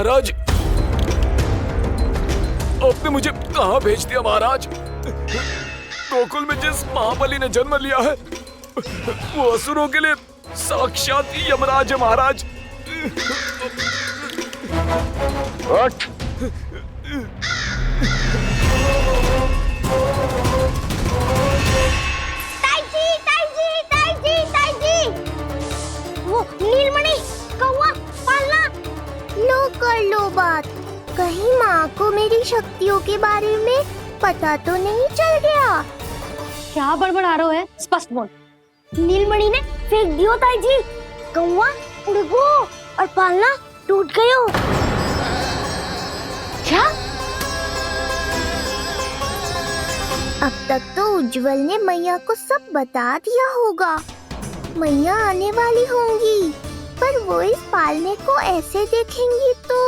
महाराज, आपने मुझे कहाँ भेज दिया महाराज? गोकुल में जिस महाबली ने जन्म लिया है वो असुरों के लिए साक्षात यमराज है महाराज। उठ। वो नीलमणि, कौवा, पालना। लो कर लो बात। कहीं माँ को मेरी शक्तियों के बारे में पता तो नहीं चल गया? क्या बड़बड़ा रहे हो है? स्पष्ट बोल। नीलमणि ने फेंक दियो ताई जी। कौवा उड़ गयो और पालना टूट गयो। क्या? अब तक तो उज्जवल ने मैया को सब बता दिया होगा। मैया आने वाली होंगी, पर वो इस पालने को ऐसे देखेंगी तो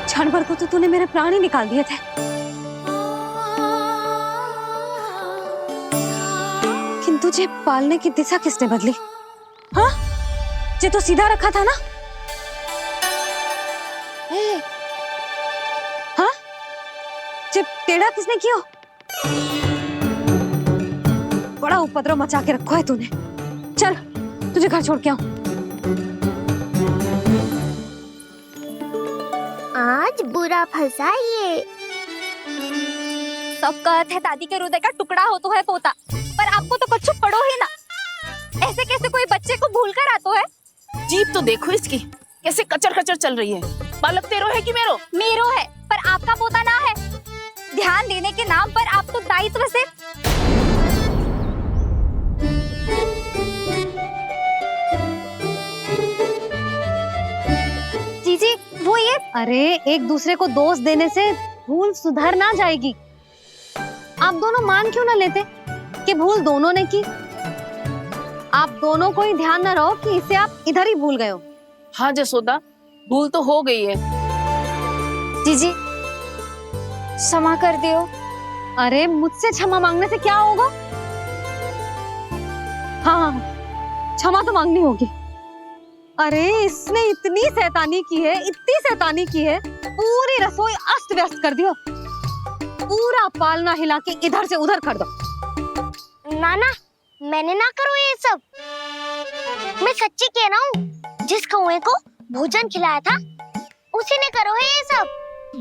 जानवर को तो तूने मेरे प्राण ही निकाल दिए थे, किंतु तुझे पालने की दिशा किसने बदली? हाँ, जे तो सीधा रखा था ना? हाँ, जे टेढ़ा किसने किया? बड़ा उपद्रव मचा के रखा है तूने। चल, तुझे घर छोड़ के आऊं। आज बुरा फंसा ये। सब कहते हैं दादी के हृदय का टुकड़ा हो तो है पोता, पर आपको तो कुछ पड़ो ही ना। ऐसे कैसे कोई बच्चे को भूल कर आतो है? जीप तो देखो इसकी, कैसे कचर कचर चल रही है। बालक तेरो है कि मेरो? मेरो है, पर आपका पोता ना है। ध्यान देने के नाम पर आप तो दायित्व से जीजी वो ये। अरे एक दूसरे को दोष देने से भूल सुधर ना जाएगी। आप दोनों मान क्यों ना लेते कि भूल दोनों ने की? आप दोनों को ही ध्यान न रहो कि इसे आप इधर ही भूल गए हो। हाँ जसोदा, भूल तो हो गई है। जीजी क्षमा कर दियो। अरे मुझसे क्षमा मांगने से क्या होगा? हाँ, क्षमा तो मांगनी होगी। अरे इसने इतनी शैतानी की है, इतनी शैतानी की है, पूरी रसोई अस्त व्यस्त कर दियो। पूरा पालना हिला के इधर से उधर कर दो। नाना, मैंने ना करो ये सब। मैं सच्ची कह रहा हूँ, जिस कौवे को भोजन खिलाया था उसी ने करो है ये सब।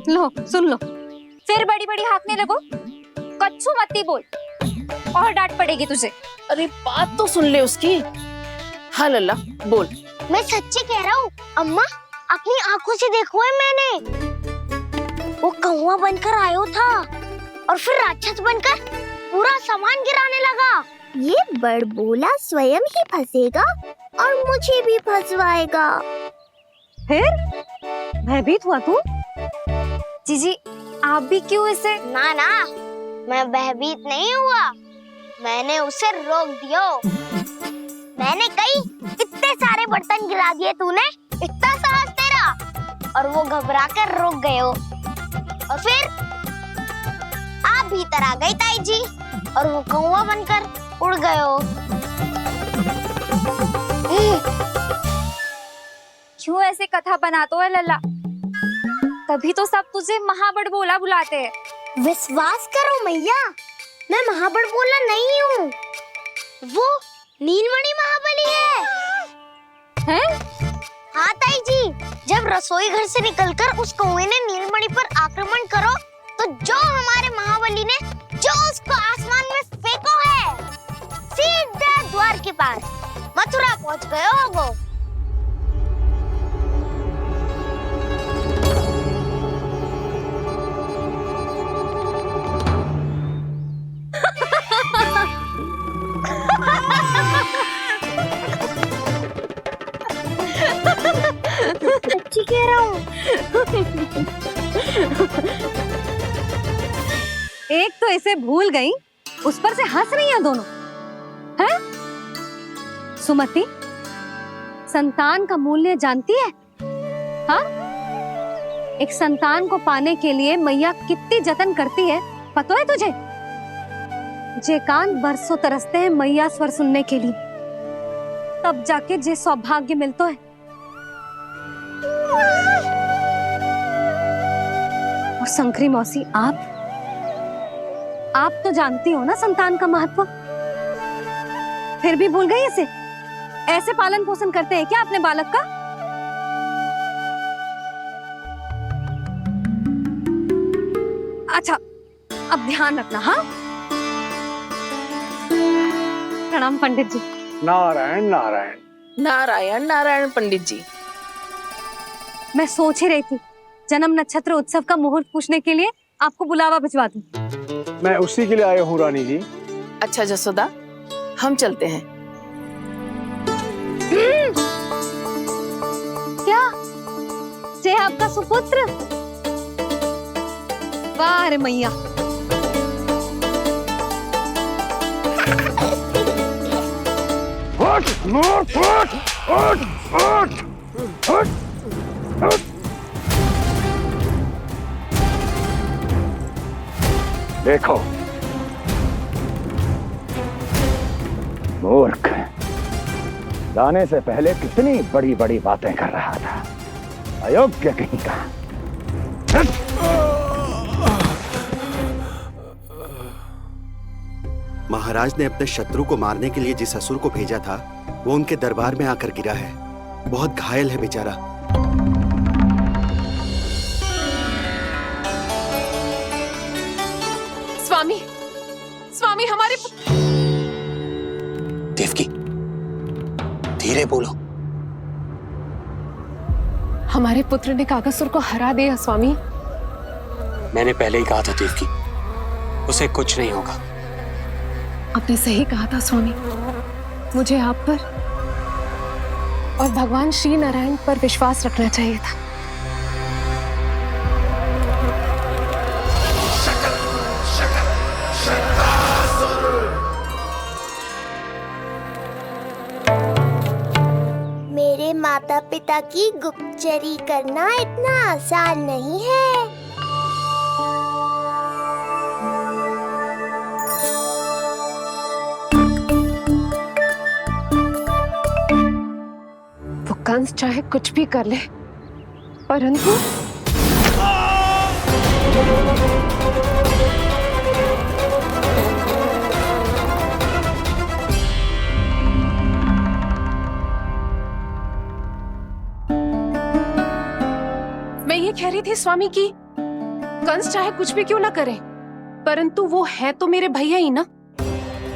लो सुन लो। फिर बड़ी बड़ी हाँकने लगो। कच्छू मत बोल और डांट पड़ेगी तुझे। अरे बात तो सुन ले उसकी। हाँ लल्ला बोल। मैं सच्ची कह रहा हूँ अम्मा, अपनी आंखों से देखो है मैंने। वो कौवा बनकर आयो था और फिर राक्षस बनकर पूरा सामान गिराने लगा। ये बड़बोला स्वयं ही फंसेगा और मुझे भी फंसवाएगा। फिर भयभीत हुआ तू? जीजी आप भी क्यों इसे? ना ना, मैं भयभीत नहीं हुआ, मैंने उसे रोक दिया। मैंने कही इतने सारे बर्तन गिरा दिए तूने, इतना साहस तेरा, और वो घबरा कर रुक गए हो। और फिर आप भीतर आ गई ताई जी और वो कौवा बनकर उड़ गए हो। क्यों ऐसे कथा बनाते है लल्ला? तभी तो सब तुझे महाबड़बोला बुलाते हैं। विश्वास करो मैया, मैं महाबड़बोला नहीं हूँ, वो नीलमणि महाबली है। हैं? हाँ ताई जी, जब रसोई घर से निकलकर उस कौवे ने नीलमणि पर आक्रमण करो तो जो हमारे महाबली ने जो उसको आसमान में फेंको है, सीधा द्वार के पास मथुरा पहुंच गए हो वो। कह रहा हूँ। एक तो इसे भूल गई, उस पर से हंस रही हैं दोनों, हैं? सुमति, संतान का मूल्य जानती है? हाँ? एक संतान को पाने के लिए मैया कितनी जतन करती है, पता है तुझे? जे कान बरसों तरसते हैं मैया स्वर सुनने के लिए, तब जाके जे सौभाग्य मिलता है। और शंकरी मौसी, आप तो जानती हो ना संतान का महत्व, फिर भी भूल गई इसे? ऐसे पालन पोषण करते हैं क्या अपने बालक का? अच्छा, अब ध्यान रखना। हाँ, प्रणाम पंडित जी। नारायण नारायण। नारायण नारायण पंडित जी। मैं सोच ही रही थी जन्म नक्षत्र उत्सव का मुहूर्त पूछने के लिए आपको बुलावा भिजवा दूं। मैं उसी के लिए आया हूँ रानी जी। अच्छा जसोदा, हम चलते हैं। क्या जे आपका सुपुत्र? वाह रे मैया। उठ, उठ, उठ, उठ, उठ, उठ, उठ। देखो मूर्ख, जाने से पहले कितनी बड़ी बड़ी बातें कर रहा था, अयोग्य कहीं का। महाराज ने अपने शत्रु को मारने के लिए जिस असुर को भेजा था, वो उनके दरबार में आकर गिरा है। बहुत घायल है बेचारा। स्वामी, स्वामी हमारे देवकी, धीरे बोलो। हमारे पुत्र ने काकासुर को हरा दिया स्वामी। मैंने पहले ही कहा था देवकी, उसे कुछ नहीं होगा। आपने सही कहा था स्वामी। मुझे आप पर और भगवान श्री नारायण पर विश्वास रखना चाहिए था। मेरे माता पिता की गुप्तचरी करना इतना आसान नहीं है। वो कंस चाहे कुछ भी कर ले, परंतु मैं ये कह रही थी स्वामी कि कंस चाहे कुछ भी क्यों ना करे, परंतु वो है तो मेरे भैया ही ना।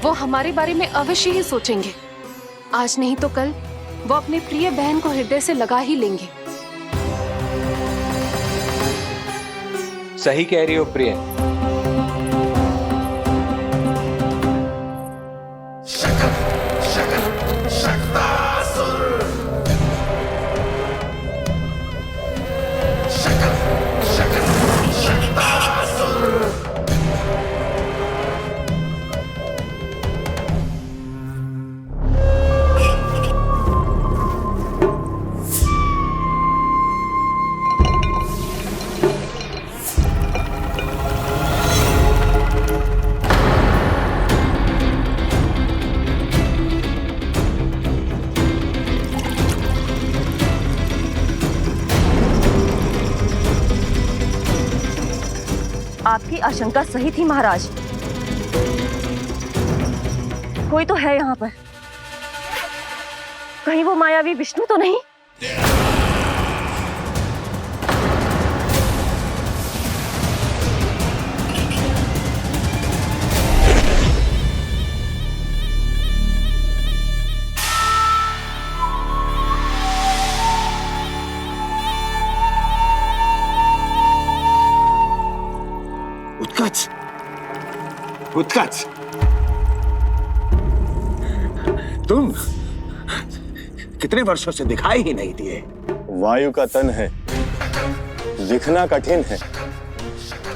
वो हमारे बारे में अवश्य ही सोचेंगे। आज नहीं तो कल वो अपने प्रिय बहन को हृदय से लगा ही लेंगे। सही कह रही हो प्रिय। आपकी आशंका सही थी महाराज। कोई तो है यहाँ पर। कहीं वो मायावी विष्णु तो नहीं? उत्कच, उत्कच, तुम कितने वर्षों से दिखाई ही नहीं दिए। वायु का तन है, दिखना कठिन है।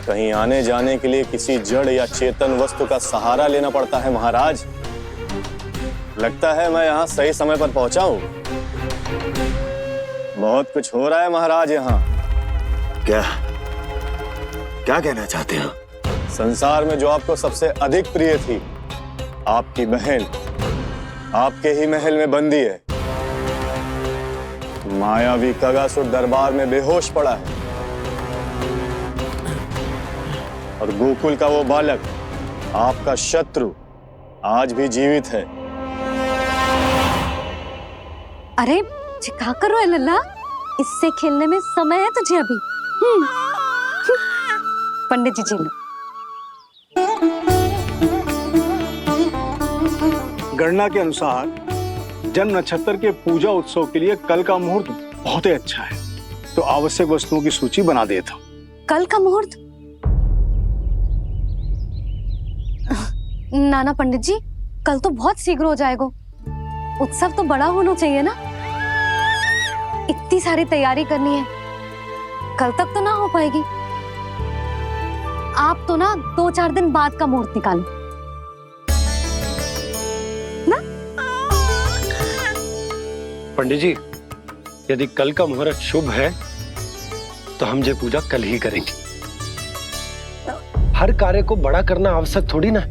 कहीं आने जाने के लिए किसी जड़ या चेतन वस्तु का सहारा लेना पड़ता है महाराज। लगता है मैं यहाँ सही समय पर पहुंचा हूँ। बहुत कुछ हो रहा है महाराज यहाँ। क्या क्या कहना चाहते हो? संसार में जो आपको सबसे अधिक प्रिय थी, आपकी बहन, आपके ही महल में बंदी है। मायावी कगासुर दरबार में बेहोश पड़ा है और गोकुल का वो बालक, आपका शत्रु, आज भी जीवित है। अरे चिका करो है लल्ला, इससे खेलने में समय है तुझे अभी। पंडित जी लो। गणना के अनुसार जन्म नक्षत्र के पूजा उत्सव के लिए कल का मुहूर्त बहुत ही अच्छा है, तो आवश्यक वस्तुओं की सूची बना देता हूँ। कल का मुहूर्त? नाना पंडित जी, कल तो बहुत शीघ्र हो जाएगा। उत्सव तो बड़ा होना चाहिए ना, इतनी सारी तैयारी करनी है, कल तक तो ना हो पाएगी। आप तो ना 2-4 दिन बाद का मुहूर्त निकालो ना। पंडित जी, यदि कल का मुहूर्त शुभ है तो हम ये पूजा कल ही करेंगे। हर कार्य को बड़ा करना आवश्यक थोड़ी ना,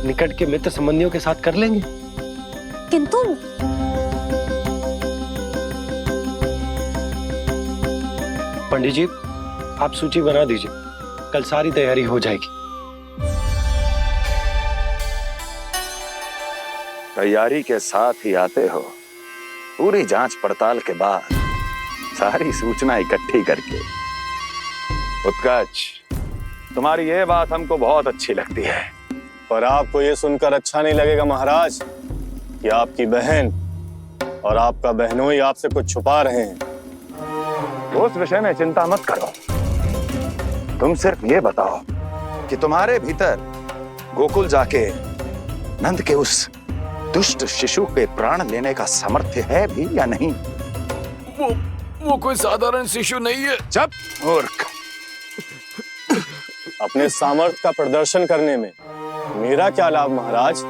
निकट के मित्र संबंधियों के साथ कर लेंगे। किंतु पंडित जी, आप सूची बना दीजिए, कल सारी तैयारी हो जाएगी। तैयारी के साथ ही आते हो, पूरी जांच पड़ताल के बाद सारी सूचना इकट्ठी करके। उत्कर्ष, तुम्हारी ये बात हमको बहुत अच्छी लगती है। पर आपको ये सुनकर अच्छा नहीं लगेगा महाराज कि आपकी बहन और आपका बहनोई आपसे कुछ छुपा रहे हैं। उस विषय में चिंता मत करो, तुम सिर्फ ये बताओ कि तुम्हारे भीतर गोकुल जाके नंद के उस दुष्ट शिशु के प्राण लेने का सामर्थ्य है भी या नहीं? वो कोई साधारण शिशु नहीं है। चुप मूर्ख। अपने सामर्थ्य का प्रदर्शन करने में मेरा क्या लाभ महाराज?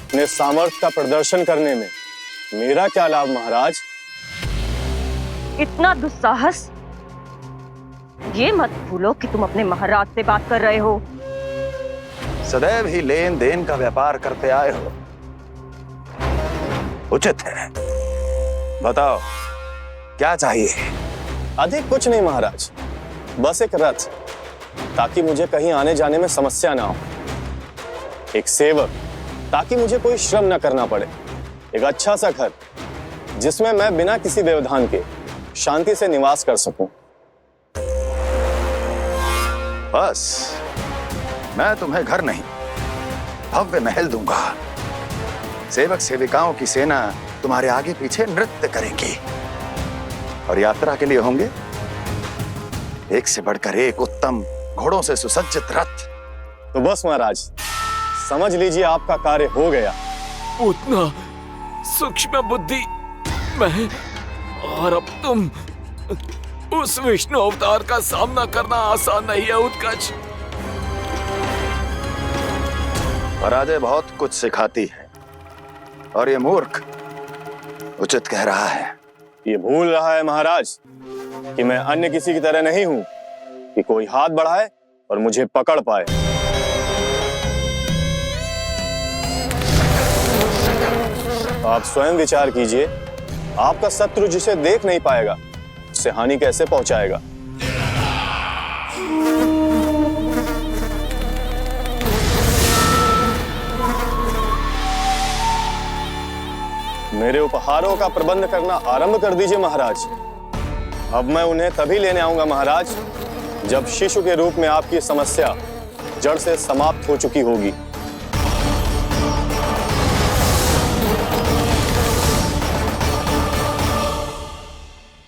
अपने सामर्थ्य का प्रदर्शन करने में मेरा क्या लाभ महाराज? इतना दुस्साहस! ये मत भूलो कि तुम अपने महाराज से बात कर रहे हो। सदैव ही लेन देन का व्यापार करते आए हो, उचित है। बताओ क्या चाहिए? अधिक कुछ नहीं महाराज, बस एक रथ, ताकि मुझे कहीं आने जाने में समस्या ना हो। एक सेवक, ताकि मुझे कोई श्रम ना करना पड़े। एक अच्छा सा घर, जिसमें मैं बिना किसी व्यवधान के शांति से निवास कर सकूं। बस, मैं तुम्हें घर नहीं, भव्य महल दूंगा। सेवक सेविकाओं की सेना तुम्हारे आगे पीछे नृत्य करेंगी और यात्रा के लिए होंगे एक से बढ़कर एक उत्तम घोड़ों से सुसज्जित रथ। तो बस महाराज, समझ लीजिए आपका कार्य हो गया। उतना सूक्ष्म बुद्धि मैं, और अब तुम, उस विष्णु अवतार का सामना करना आसान नहीं है उत्कर्ष। पराजय बहुत कुछ सिखाती है और ये मूर्ख उचित कह रहा है। ये भूल रहा है महाराज कि मैं अन्य किसी की तरह नहीं हूं कि कोई हाथ बढ़ाए और मुझे पकड़ पाए। आप स्वयं विचार कीजिए, आपका शत्रु जिसे देख नहीं पाएगा, उससे हानि कैसे पहुंचाएगा? मेरे उपहारों का प्रबंध करना आरंभ कर दीजिए महाराज। अब मैं उन्हें तभी लेने आऊंगा महाराज, जब शिशु के रूप में आपकी समस्या जड़ से समाप्त हो चुकी होगी।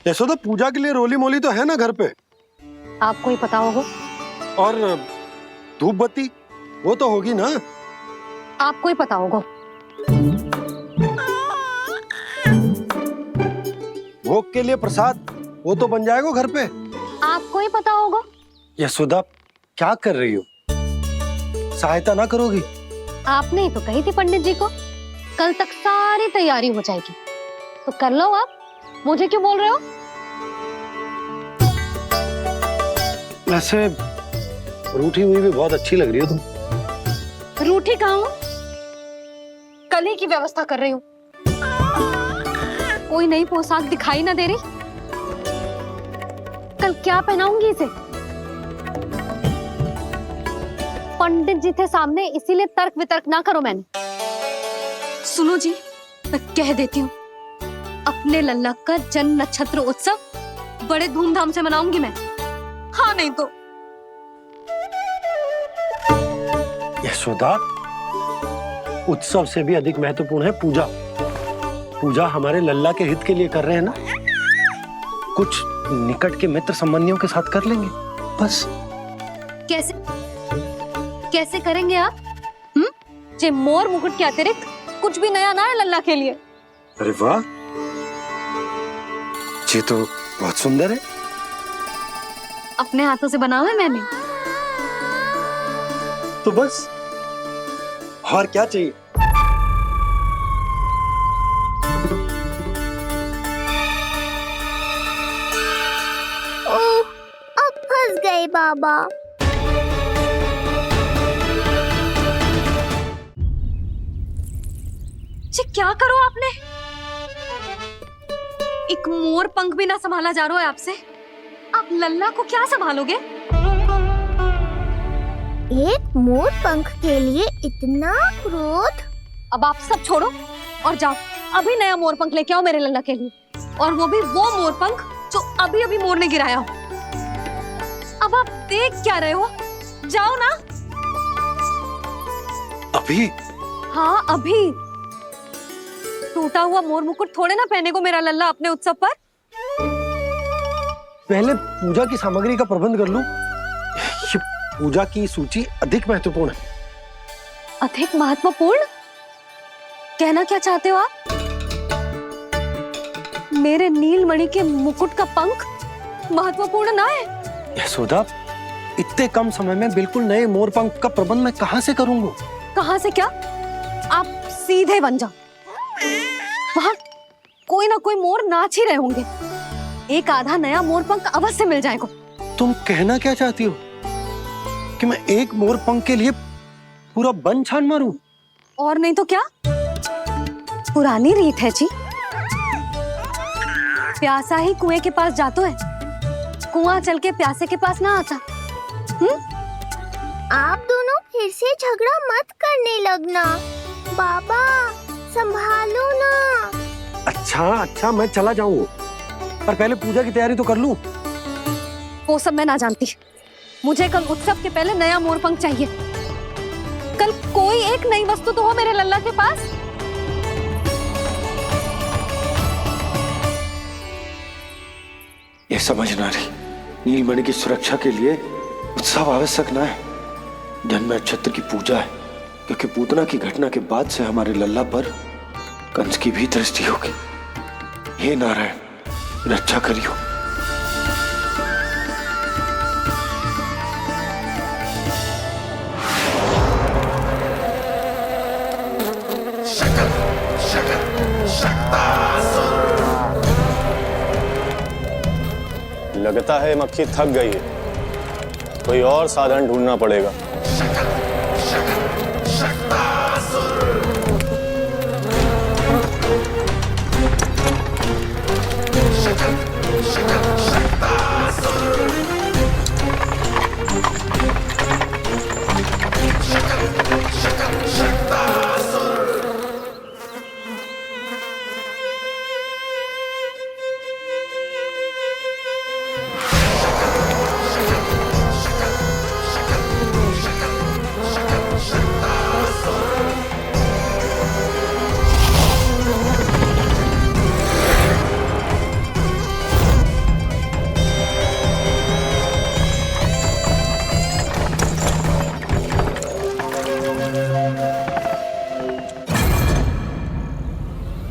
यशोदा, पूजा के लिए रोली मोली तो है ना घर पे? आपको ही पता होगा। और धूप बत्ती वो तो होगी ना? आपको ही पता होगा। भोग के लिए प्रसाद वो तो बन जाएगा घर पे। आपको ही पता होगा। यशोदा क्या कर रही हो? सहायता ना करोगी? आपने ही तो कही थी पंडित जी को कल तक सारी तैयारी हो जाएगी, तो कर लो आप। मुझे क्यों बोल रहे हो? वैसे रूठी हुई भी बहुत अच्छी लग रही हो तुम। रूठी कहाँ हूँ? कल ही की व्यवस्था कर रही हूँ। कोई नई पोशाक दिखाई ना दे रही? कल क्या पहनाऊंगी इसे? पंडित जी थे सामने, इसीलिए तर्क वितर्क ना करो। मैंने सुनो जी, मैं कह देती हूँ, अपने लल्ला का जन्म नक्षत्र उत्सव बड़े धूमधाम से मनाऊंगी मैं। हाँ नहीं तो यशोदा, उत्सव से भी अधिक महत्वपूर्ण है पूजा। पूजा हमारे लल्ला के हित के लिए कर रहे हैं ना, कुछ निकट के मित्र संबंधियों के साथ कर लेंगे बस। कैसे कैसे करेंगे आप? जे मोर मुकुट के अतिरिक्त कुछ भी नया ना है लल्ला के लिए। अरे वाह, ये तो बहुत सुंदर है। अपने हाथों से बनाया है मैंने। तो बस और क्या चाहिए? ओह, अब फंस गए बाबा। जी क्या करो आपने? एक मोर पंख भी ना संभाला जा रहा है आपसे। आप लल्ला को क्या संभालोगे? एक मोर पंख के लिए इतना क्रोध? अब आप सब छोड़ो और जाओ, अभी नया मोर पंख लेके आओ मेरे लल्ला के लिए, और वो भी वो मोर पंख जो अभी अभी मोर ने गिराया हो। अब आप देख क्या रहे हो? जाओ ना। अभी? हाँ अभी। टूटा हुआ मोर मुकुट थोड़े ना पहने को मेरा लल्ला अपने उत्सव पर। पहले पूजा की सामग्री का प्रबंध कर लूं। ये पूजा की सूची अधिक महत्वपूर्ण है। अधिक महत्वपूर्ण? कहना क्या चाहते हो आप? मेरे नीलमणि के मुकुट का पंख महत्वपूर्ण ना है? यशोदा, इतने कम समय में बिल्कुल नए मोर पंख का प्रबंध मैं कहां से करूंगा? कहां से क्या? आप सीधे बन जाओ। वहां कोई ना कोई मोर नाच ही रहे होंगे, एक आधा नया मोर पंख अवश्य मिल जाएगा। तुम कहना क्या चाहती हो कि मैं एक मोर पंख के लिए पूरा वन छान मारूं? और नहीं तो क्या, पुरानी रीत है जी। प्यासा ही कुएं के पास जातो है, कुआं चल के प्यासे के पास ना आता। आप दोनों फिर से झगड़ा मत करने लगना। बाबा संभालो ना। अच्छा मैं चला जाऊं, पर पहले पूजा की तैयारी तो कर लूं। वो सब मैं ना जानती। मुझे कल उत्सव के पहले नया मोर पंख चाहिए। कल कोई एक नई वस्तु तो हो मेरे लल्ला के पास। ये समझ ना रही, नीलमणि की सुरक्षा के लिए उत्सव आवश्यक ना है, जन्म नक्षत्र की पूजा है, क्योंकि पूतना की घटना के बाद से हमारे लल्ला पर कंस की भी दृष्टि होगी। हे नारायण, रक्षा करियो। लगता है मक्खी थक गई है, कोई और साधन ढूंढना पड़ेगा।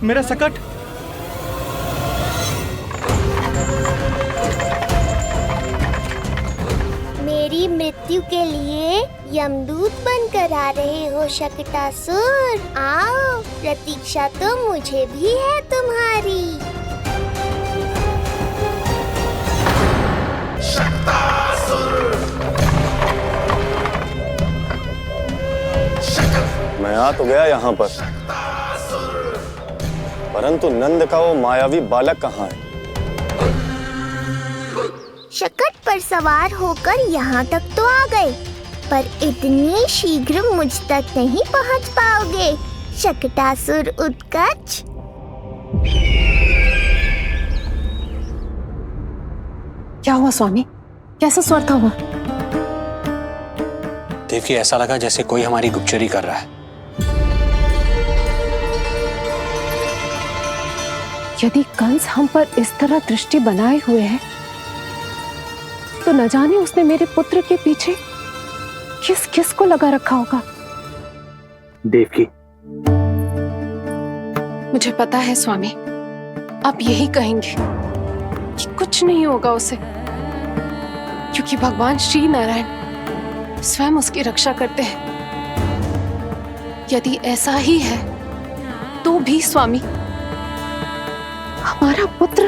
मेरा सकट। मृत्यु के लिए यमदूत बनकर आ रहे हो शकटासुर? आओ, प्रतीक्षा तो मुझे भी है तुम्हारी। मैं आ तो गया यहाँ पर, परंतु नंद का वो मायावी बालक कहाँ है? शकट पर सवार होकर यहाँ तक तो आ गए, पर इतनी शीघ्र मुझ तक नहीं पहुँच पाओगे शकटासुर उत्कच। क्या हुआ स्वामी? कैसा स्वर था वो? देवकी, ऐसा लगा जैसे कोई हमारी गुप्तचरी कर रहा है। यदि कंस हम पर इस तरह दृष्टि बनाए हुए है, तो न जाने उसने मेरे पुत्र के पीछे किस किस को लगा रखा होगा। देवकी, मुझे पता है स्वामी, आप यही कहेंगे कि कुछ नहीं होगा उसे, क्योंकि भगवान श्री नारायण स्वयं उसकी रक्षा करते हैं। यदि ऐसा ही है तो भी स्वामी, हमारा पुत्र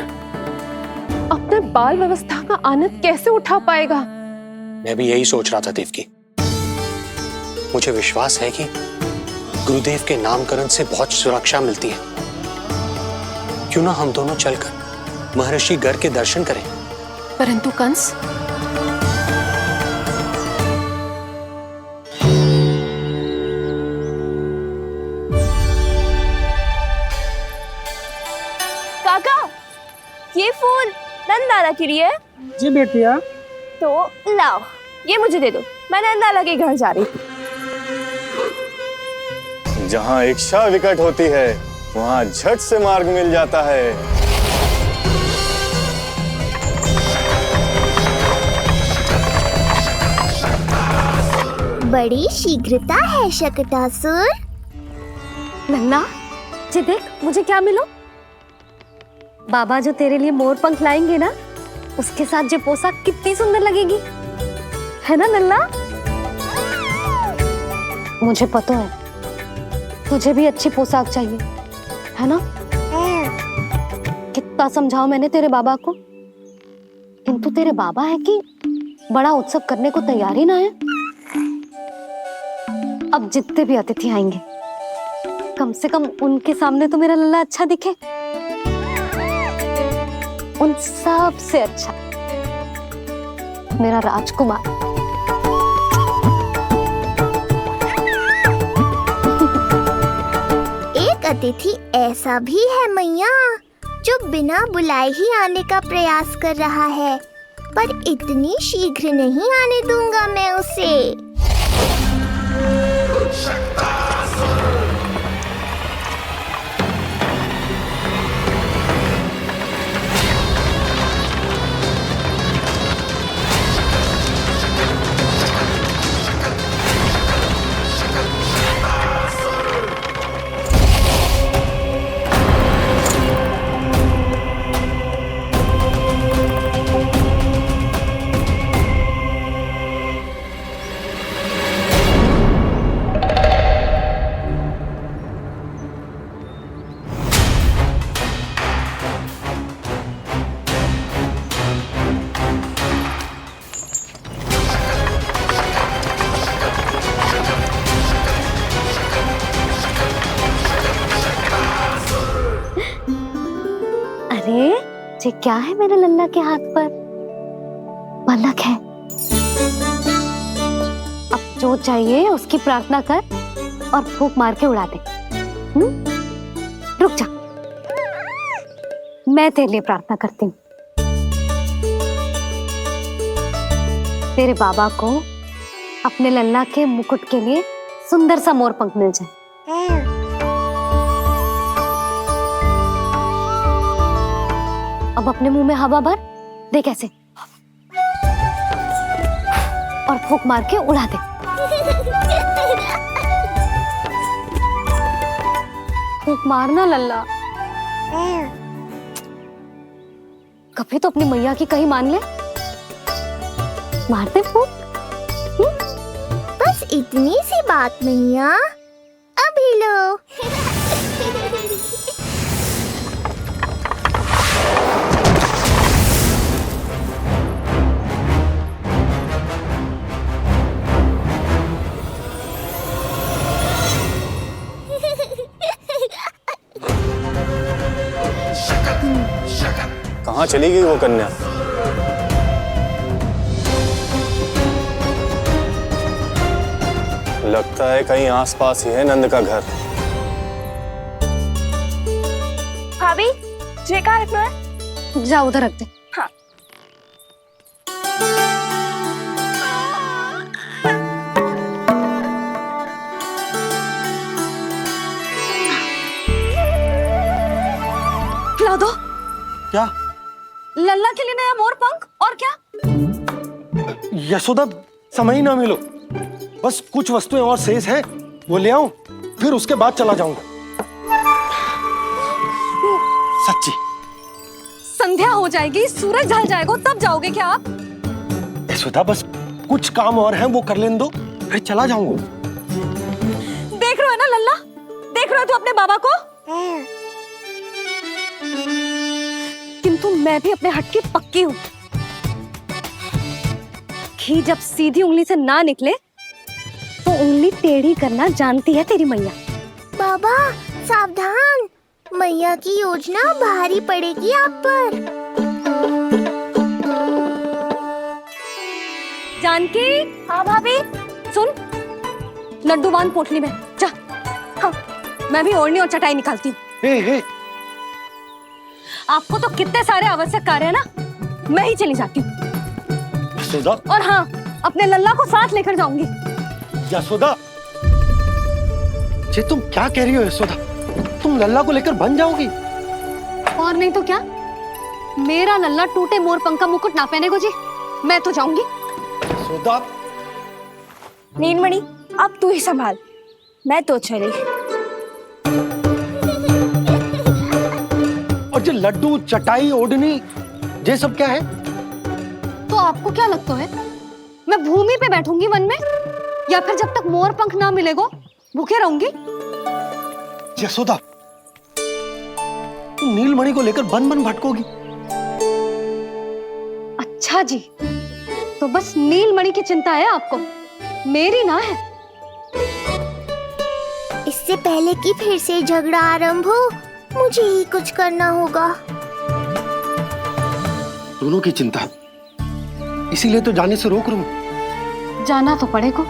अपने बाल व्यवस्था का आनंद कैसे उठा पाएगा? मैं भी यही सोच रहा था देवकी। मुझे विश्वास है कि गुरुदेव के नामकरण से बहुत सुरक्षा मिलती है। क्यों ना हम दोनों चलकर महर्षि गर के दर्शन करें? परंतु कंस, काका, ये फूल नंदाला के लिए है? जी बेटिया। तो लाओ, ये मुझे दे दो, मैं नंदाला के घर जा रही हूँ। जहाँ इच्छा विकट होती है, वहाँ झट से मार्ग मिल जाता है। बड़ी शीघ्रता है शकटासुर। नन्ना, जी देख मुझे क्या मिलो। बाबा जो तेरे लिए मोर पंख लाएंगे ना, उसके साथ जो पोशाक कितनी सुंदर लगेगी, है ना नन्ना? मुझे पता है तुझे भी अच्छी पोशाक चाहिए, है ना? कितना समझाओ मैंने तेरे बाबा को, किंतु तेरे बाबा है कि बड़ा उत्सव करने को तैयार ही ना है। अब जितने भी अतिथि आएंगे, कम से कम उनके सामने तो मेरा लल्ला अच्छा दिखे। उन सब से अच्छा मेरा राजकुमार। एक अतिथि ऐसा भी है मैया, जो बिना बुलाए ही आने का प्रयास कर रहा है, पर इतनी शीघ्र नहीं आने दूंगा मैं उसे। ये क्या है मेरे लल्ला के हाथ पर? पलक है। अब जो चाहिए उसकी प्रार्थना कर और फूंक मार के उड़ा दे। रुक जा, मैं तेरे लिए प्रार्थना करती हूँ। तेरे बाबा को अपने लल्ला के मुकुट के लिए सुंदर सा मोर पंख मिल जाए। अब अपने मुंह में हवा भर दे कैसे, और फूंक मार के उड़ा दे। फूंक मारना लल्ला, कभी तो अपनी मैया की कहीं मान ले। मार दे फूंक। बस इतनी सी बात मैया, अभी लो। कहाँ चली गई वो कन्या? लगता है कहीं आसपास ही है नंद का घर। भाभी जे कहाँ रखना है? जा उधर रख दे। हाँ। खिला दो। क्या? लल्ला के लिए नया मोर पंख और क्या? यशोदा, समय ना मिलो, बस कुछ वस्तुएं और शेष हैं, वो ले आऊं, फिर उसके बाद चला जाऊंगा। सच्ची। संध्या हो जाएगी, सूरज ढल जाएगा, तब जाओगे क्या आप? यशोदा, बस कुछ काम और हैं, वो कर लेने दो, फिर चला जाऊंगा। देख रहे हो ना लल्ला, देख रहे हो तू अपने बाबा को? किंतु मैं भी अपने हट की पक्की हूँ। घी जब सीधी उंगली से ना निकले तो उंगली टेढ़ी करना जानती है तेरी मैया। बाबा सावधान, मैया की योजना भारी पड़ेगी आप पर। जानकी। हाँ भाभी। सुन, लड्डू बांध पोटली में, जा। हाँ, मैं भी ओढ़नी और चटाई निकालती हूँ। आपको तो कितने सारे आवश्यक कार्य है ना, मैं ही चली जाती हूँ। यशोदा। और हाँ, अपने लल्ला को साथ लेकर जाऊंगी। यशोदा, ये तुम क्या कह रही हो यशोदा? तुम लल्ला को लेकर बन जाओगी? और नहीं तो क्या, मेरा लल्ला टूटे मोर पंख का मुकुट ना पहने को जी, मैं तो जाऊंगी। यशोदा। नीलमणि, अब तू ही संभाल, मैं तो चली। और ये लड्डू, चटाई, ओढ़नी, ये सब क्या है? तो आपको क्या लगता है, मैं भूमि पे बैठूंगी वन में, या फिर जब तक मोर पंख ना मिलेगो भूखे रहूंगी? यशोदा, तुम नीलमणि को लेकर बन बन भटकोगी। अच्छा जी, तो बस नीलमणि की चिंता है आपको, मेरी ना है। इससे पहले कि फिर से झगड़ा आरंभ हो, मुझे ही कुछ करना होगा। दोनों की चिंता, इसीलिए तो जाने से रोक रहा हूं। जाना तो पड़ेगा,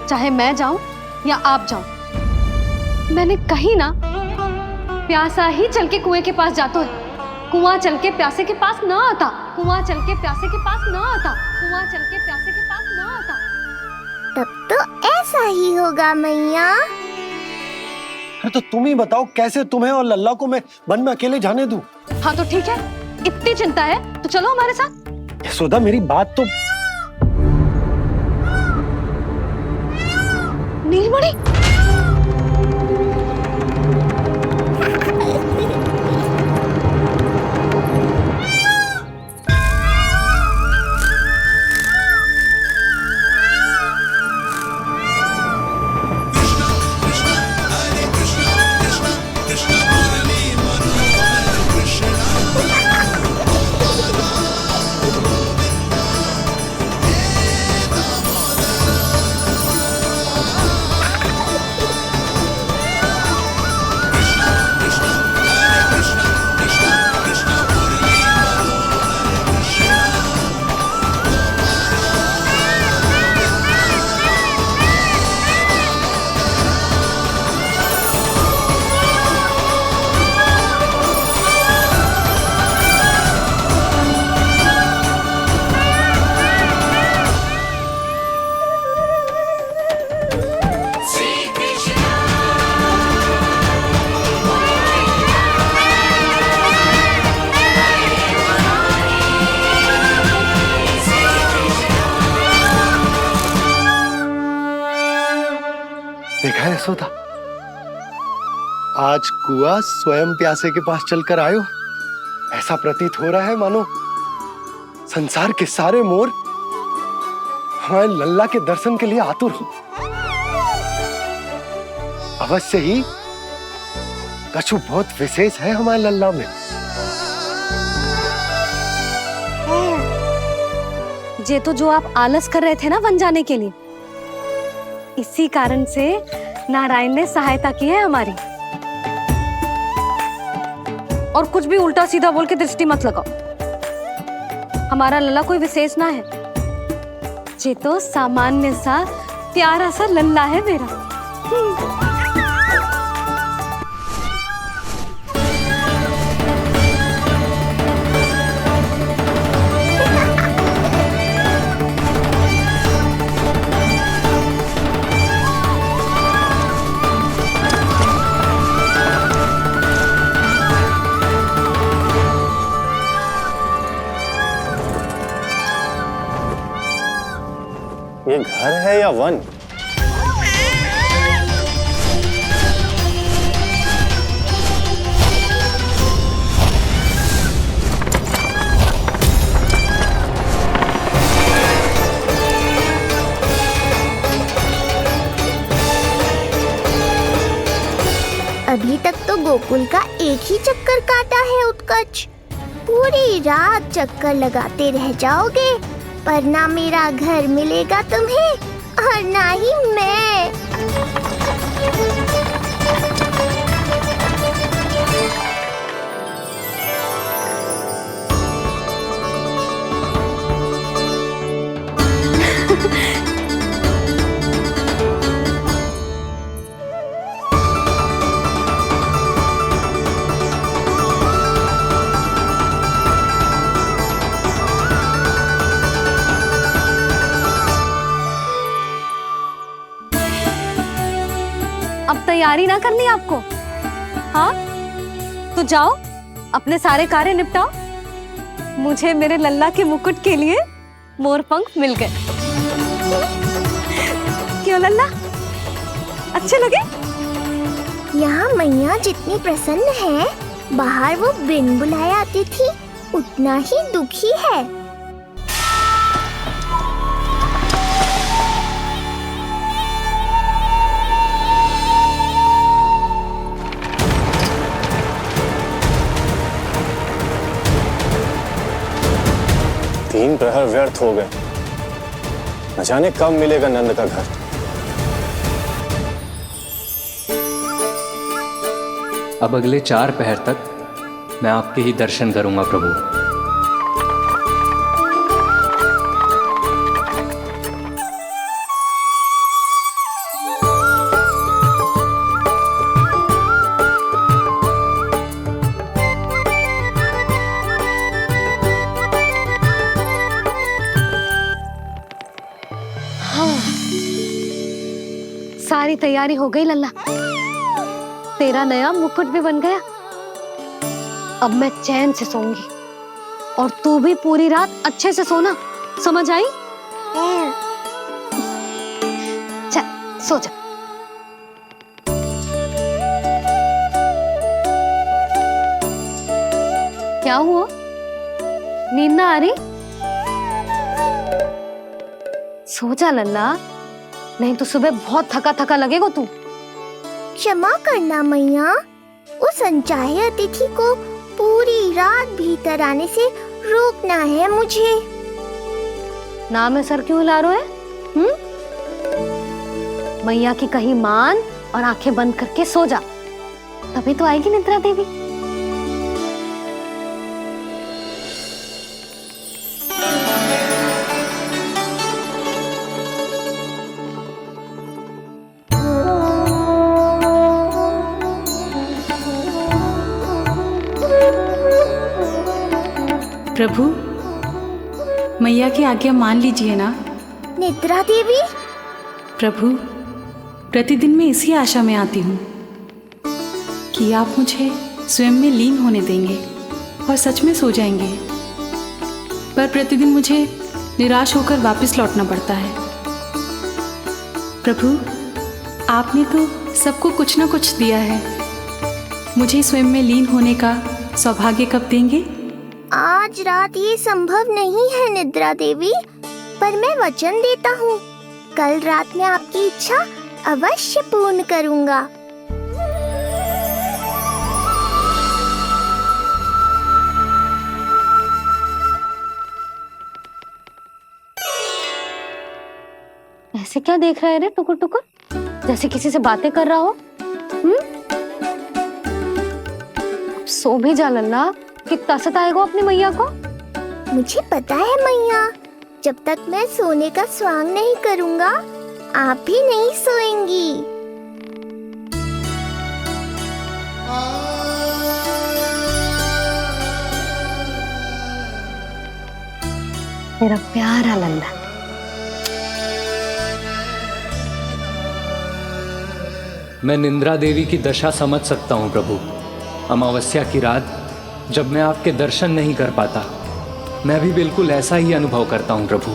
चाहे मैं जाऊं या आप जाओ। मैंने कहीं ना प्यासा ही चल के कुएं के पास जाता है, कुआं चल के प्यासे के पास ना आता, कुआं चल के प्यासे के पास ना आता, कुआं चल के प्यासे के पास ना आता। तब तो ऐसा ही होगा मैया। अरे तो तुम ही बताओ, कैसे तुम्हें और लल्ला को मैं वन में अकेले जाने दूं? हाँ तो ठीक है, इतनी चिंता है तो चलो हमारे साथ। यशोदा, मेरी बात तो। नीलमणि, देखा है यशोदा, आज कुआं स्वयं प्यासे के पास चलकर आयो। ऐसा प्रतीत हो रहा है मानो संसार के सारे मोर मैं लल्ला के दर्शन के लिए आतुर हूं। अवश्य ही कछु बहुत विशेष है हमारे लल्ला में। ये तो जो आप आलस कर रहे थे ना वन जाने के लिए, इसी कारण से नारायण ने सहायता की है हमारी। और कुछ भी उल्टा सीधा बोल के दृष्टि मत लगाओ। हमारा लल्ला कोई विशेष ना है, ये तो सामान्य सा प्यारा सा लल्ला है मेरा। ये घर है या वन? अभी तक तो गोकुल का एक ही चक्कर काटा है उत्कर्ष। पूरी रात चक्कर लगाते रह जाओगे, पर ना मेरा घर मिलेगा तुम्हें और ना ही मैं। अब तैयारी ना करनी आपको? हाँ तो जाओ अपने सारे कार्य निपटाओ। मुझे मेरे लल्ला के मुकुट के लिए मोर पंख मिल गए। क्यों लल्ला, अच्छे लगे? यहाँ मैया जितनी प्रसन्न है, बाहर वो बिन बुलाए आती थी उतना ही दुखी है। तीन प्रहर व्यर्थ हो गए, न जाने कब मिलेगा नंद का घर। अब अगले 4 पहर तक मैं आपके ही दर्शन करूंगा प्रभु। सारी तैयारी हो गई लल्ला, तेरा नया मुकुट भी बन गया। अब मैं चैन से सोऊंगी और तू भी पूरी रात अच्छे से सोना, समझ आई? चल सो जा। क्या हुआ, नींद ना आ रही? सो जा लल्ला, नहीं तो सुबह बहुत थका थका लगेगा तू। क्षमा करना मैया, उस अनचाहे अतिथि को पूरी रात भीतर आने से रोकना है मुझे। नाम में सर क्यों हिला रहे है? मैया की कही मान और आंखें बंद करके सो जा, तभी तो आएगी निद्रा देवी। प्रभु, मैया की आज्ञा मान लीजिए ना। निद्रा देवी? प्रभु, प्रतिदिन मैं इसी आशा में आती हूँ कि आप मुझे स्वयं में लीन होने देंगे और सच में सो जाएंगे, पर प्रतिदिन मुझे निराश होकर वापस लौटना पड़ता है। प्रभु, आपने तो सबको कुछ ना कुछ दिया है, मुझे स्वयं में लीन होने का सौभाग्य कब देंगे? आज रात ये संभव नहीं है निद्रा देवी, पर मैं वचन देता हूँ, कल रात में आपकी इच्छा अवश्य पूर्ण करूँगा। ऐसे क्या देख रहा है रे टुकुर टुकुर, जैसे किसी से बातें कर रहा हो? सो भी जा लल्ला, कितना सताएगा अपनी मैया को। मुझे पता है मैया, जब तक मैं सोने का स्वांग नहीं करूँगा, आप भी नहीं सोएंगी। मेरा प्यारा लल्ला। मैं निंद्रा देवी की दशा समझ सकता हूँ प्रभु। अमावस्या की रात जब मैं आपके दर्शन नहीं कर पाता, मैं भी बिल्कुल ऐसा ही अनुभव करता हूँ प्रभु।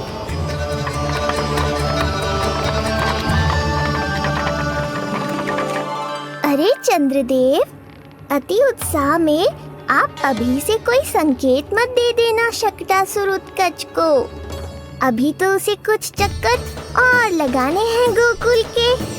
अरे चंद्रदेव, अति उत्साह में आप अभी से कोई संकेत मत दे देना शकटासुर उत्कच को। अभी तो उसे कुछ चक्कर और लगाने हैं गोकुल के।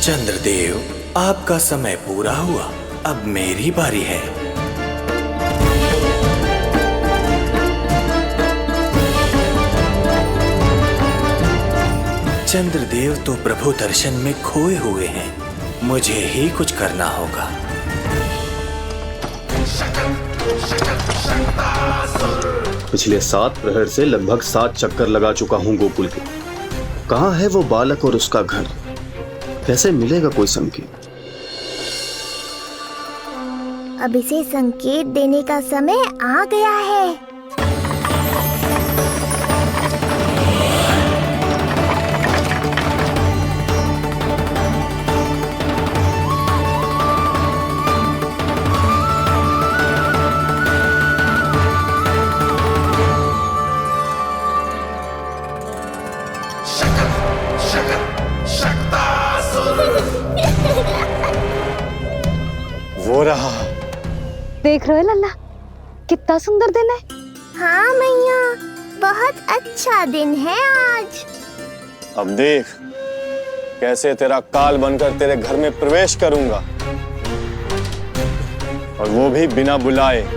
चंद्रदेव, आपका समय पूरा हुआ, अब मेरी बारी है। चंद्रदेव तो प्रभु दर्शन में खोए हुए हैं, मुझे ही कुछ करना होगा। पिछले 7 प्रहर से लगभग 7 चक्कर लगा चुका हूँ गोकुल के। कहाँ है वो बालक और उसका घर? कैसे मिलेगा कोई संकेत? अब इसे संकेत देने का समय आ गया है। वो रहा। देख रहे हो लल्ला, कितना सुंदर दिन है। हाँ मैया, बहुत अच्छा दिन है आज। अब देख कैसे तेरा काल बनकर तेरे घर में प्रवेश करूंगा, और वो भी बिना बुलाए।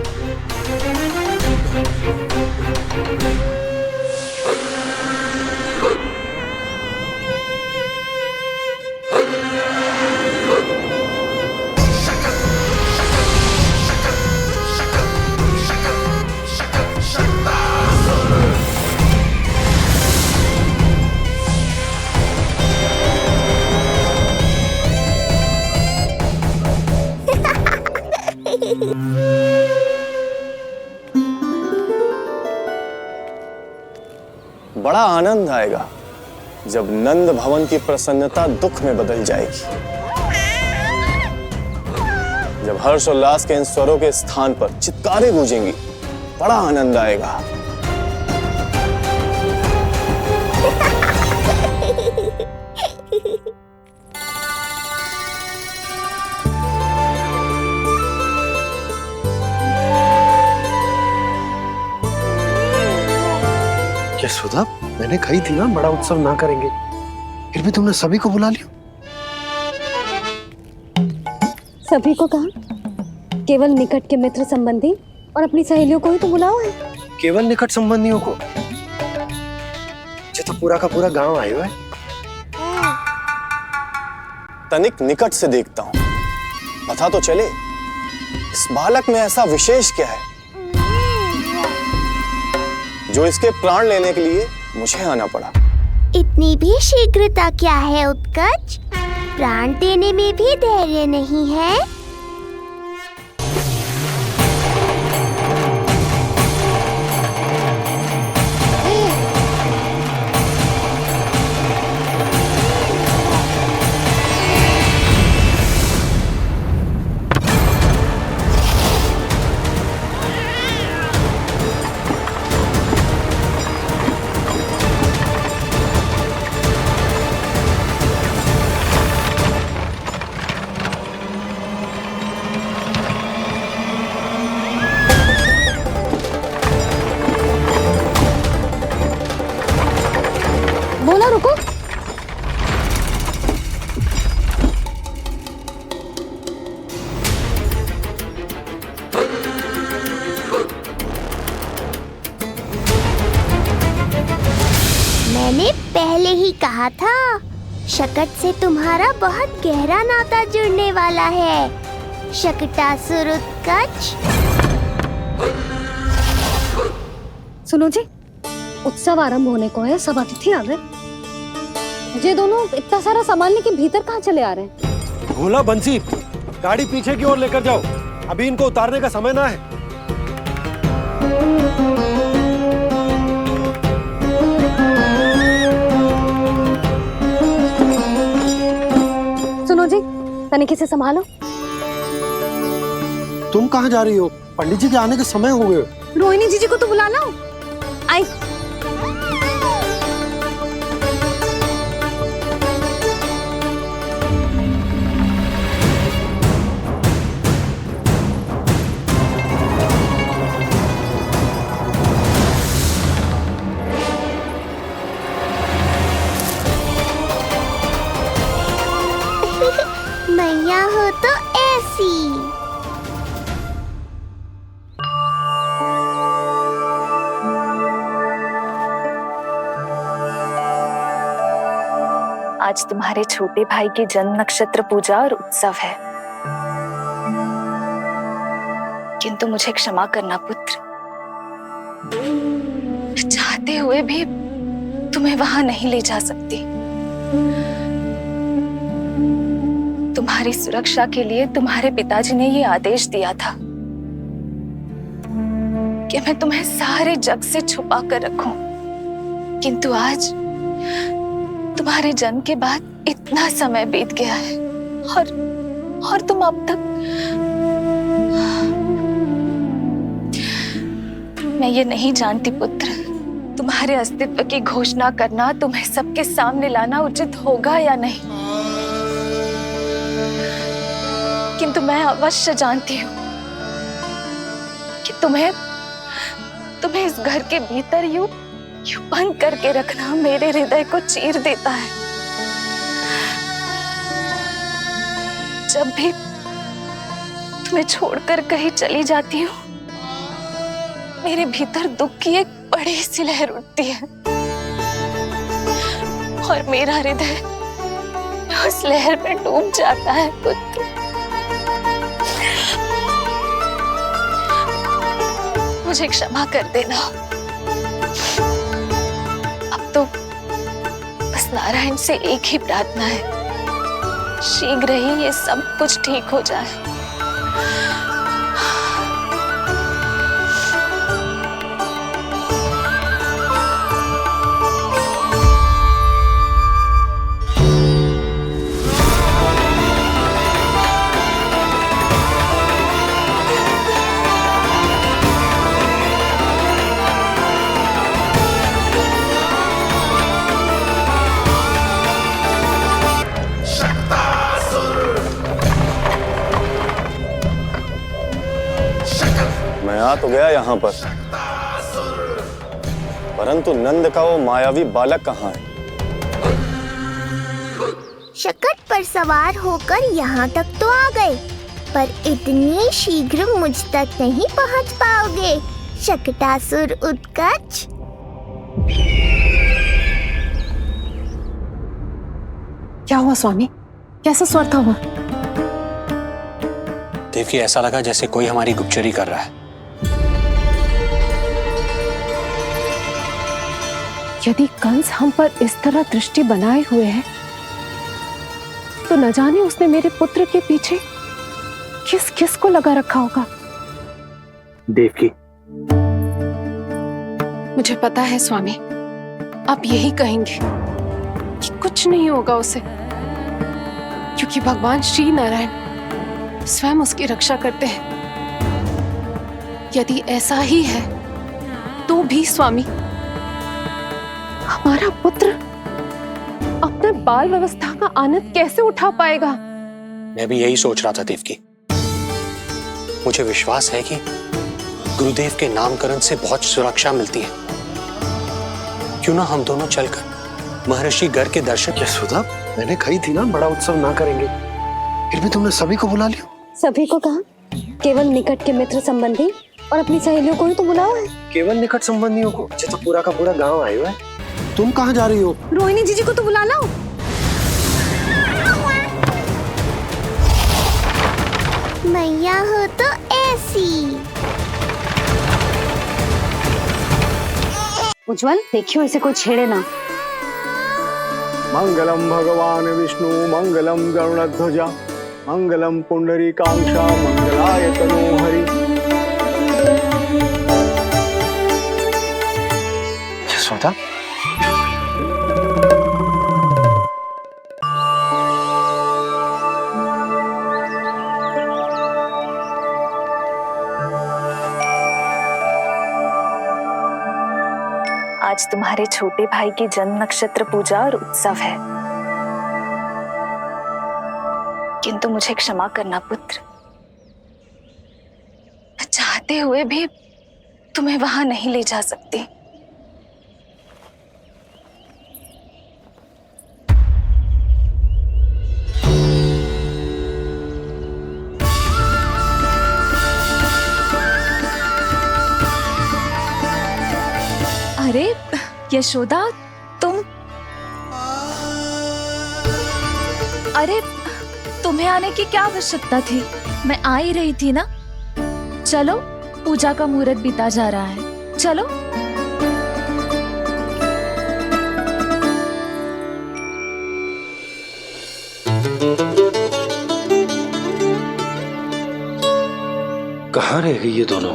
बड़ा आनंद आएगा जब नंद भवन की प्रसन्नता दुख में बदल जाएगी, जब हर्षोल्लास के इन स्वरों के स्थान पर चित्कारें गूंजेंगी। बड़ा आनंद आएगा। यशोदा, मैंने कही थी ना बड़ा उत्सव ना करेंगे, फिर भी तुमने सभी को बुला लिया। सभी को कहा? केवल निकट के मित्र संबंधी और अपनी सहेलियों को ही तो बुलाओ है। केवल निकट संबंधियों को? तो पूरा का पूरा गांव आयो है। तनिक निकट से देखता हूँ, पता तो चले इस बालक में ऐसा विशेष क्या है जो इसके प्राण लेने के लिए मुझे आना पड़ा। इतनी भी शीघ्रता क्या है उत्कच? प्राण देने में भी धैर्य नहीं है। कहा था, शकट से तुम्हारा बहुत गहरा नाता जुड़ने वाला है। शकटासुर उत्कच। सुनो जी, उत्सव आरंभ होने को है, सब अतिथि आ गए। ये दोनों इतना सारा सामान लेके भीतर कहाँ चले आ रहे हैं? भोला बंसी, गाड़ी पीछे की ओर लेकर जाओ, अभी इनको उतारने का समय ना है। सुनो जी, तनिके से संभालो। तुम कहाँ जा रही हो? पंडित जी के आने के समय हो गए। रोहिणी जीजी को तो बुला लो। आई। मैया हो तो ऐसी। आज तुम्हारे छोटे भाई की जन्म नक्षत्र पूजा और उत्सव है, किंतु मुझे क्षमा करना पुत्र, चाहते हुए भी तुम्हें वहां नहीं ले जा सकती। तुम्हारी सुरक्षा के लिए तुम्हारे पिताजी ने ये आदेश दिया था कि मैं तुम्हें सारे जग से छुपा कर रखूं, किंतु आज तुम्हारे जन्म के बाद इतना समय बीत गया है और तुम अब तक। मैं ये नहीं जानती पुत्र, तुम्हारे अस्तित्व की घोषणा करना, तुम्हें सबके सामने लाना उचित होगा या नहीं, किंतु मैं अवश्य जानती हूँ कि तुम्हें इस घर के भीतर यूं बंद करके रखना मेरे हृदय को चीर देता है। जब भी तुम्हें छोड़कर कहीं चली जाती हूँ, मेरे भीतर दुख की एक बड़ी सी लहर उठती है और मेरा हृदय उस लहर में डूब जाता है पुत्र। मुझे क्षमा कर देना। अब तो बस नारायण से एक ही प्रार्थना है, शीघ्र ही ये सब कुछ ठीक हो जाए। मैं आ तो गया यहाँ पर, परंतु नंद का वो मायावी बालक कहाँ है? शकट पर सवार होकर यहाँ तक तो आ गए, पर इतनी शीघ्र मुझ तक नहीं पहुँच पाओगे शकटासुर उत्कच। क्या हुआ स्वामी? कैसा स्वर था वो? देवकी, ऐसा लगा जैसे कोई हमारी गुप्तचरी कर रहा है। यदि कंस हम पर इस तरह दृष्टि बनाए हुए है, तो न जाने उसने मेरे पुत्र के पीछे किस किस को लगा रखा होगा। देवकी, मुझे पता है स्वामी, आप यही कहेंगे कि कुछ नहीं होगा उसे, क्योंकि भगवान श्री नारायण स्वयं उसकी रक्षा करते हैं। यदि ऐसा ही है तो भी स्वामी, हमारा पुत्र अपने बाल व्यवस्था का आनंद कैसे उठा पाएगा? मैं भी यही सोच रहा था देवकी। मुझे विश्वास है कि गुरुदेव के नामकरण से बहुत सुरक्षा मिलती है। क्यों ना हम दोनों चलकर महर्षि घर के दर्शन। यशोदा, मैंने कही थी ना बड़ा उत्सव ना करेंगे, फिर भी तुमने सभी को बुला लिया। सभी को कहा? केवल निकट के मित्र संबंधी और अपनी सहेलियों को ही तो बुलाओ है। केवल निकट संबंधियों को? अच्छा, तो पूरा का पूरा गांव आया हुआ है। तुम कहाँ जा रही हो? रोहिणी जीजी को तो बुला लो। मैया हो तो ऐसी। उज्जवल देखियो इसे कोई छेड़े ना। मंगलम भगवान विष्णु मंगलम गरुड़ध्वजा मंगलम पुंडरीकाक्षा मंगलाय तनोहरि। यशोदा, आज तुम्हारे छोटे भाई की जन्म नक्षत्र पूजा और उत्सव है, किंतु मुझे क्षमा करना पुत्र, मैं चाहते हुए भी तुम्हें वहां नहीं ले जा सकती। अरे यशोदा, तुम, अरे तुम्हें आने की क्या आवश्यकता थी? मैं आ ही रही थी ना। चलो, पूजा का मुहूर्त बीता जा रहा है, चलो। कहाँ रह गई ये दोनों?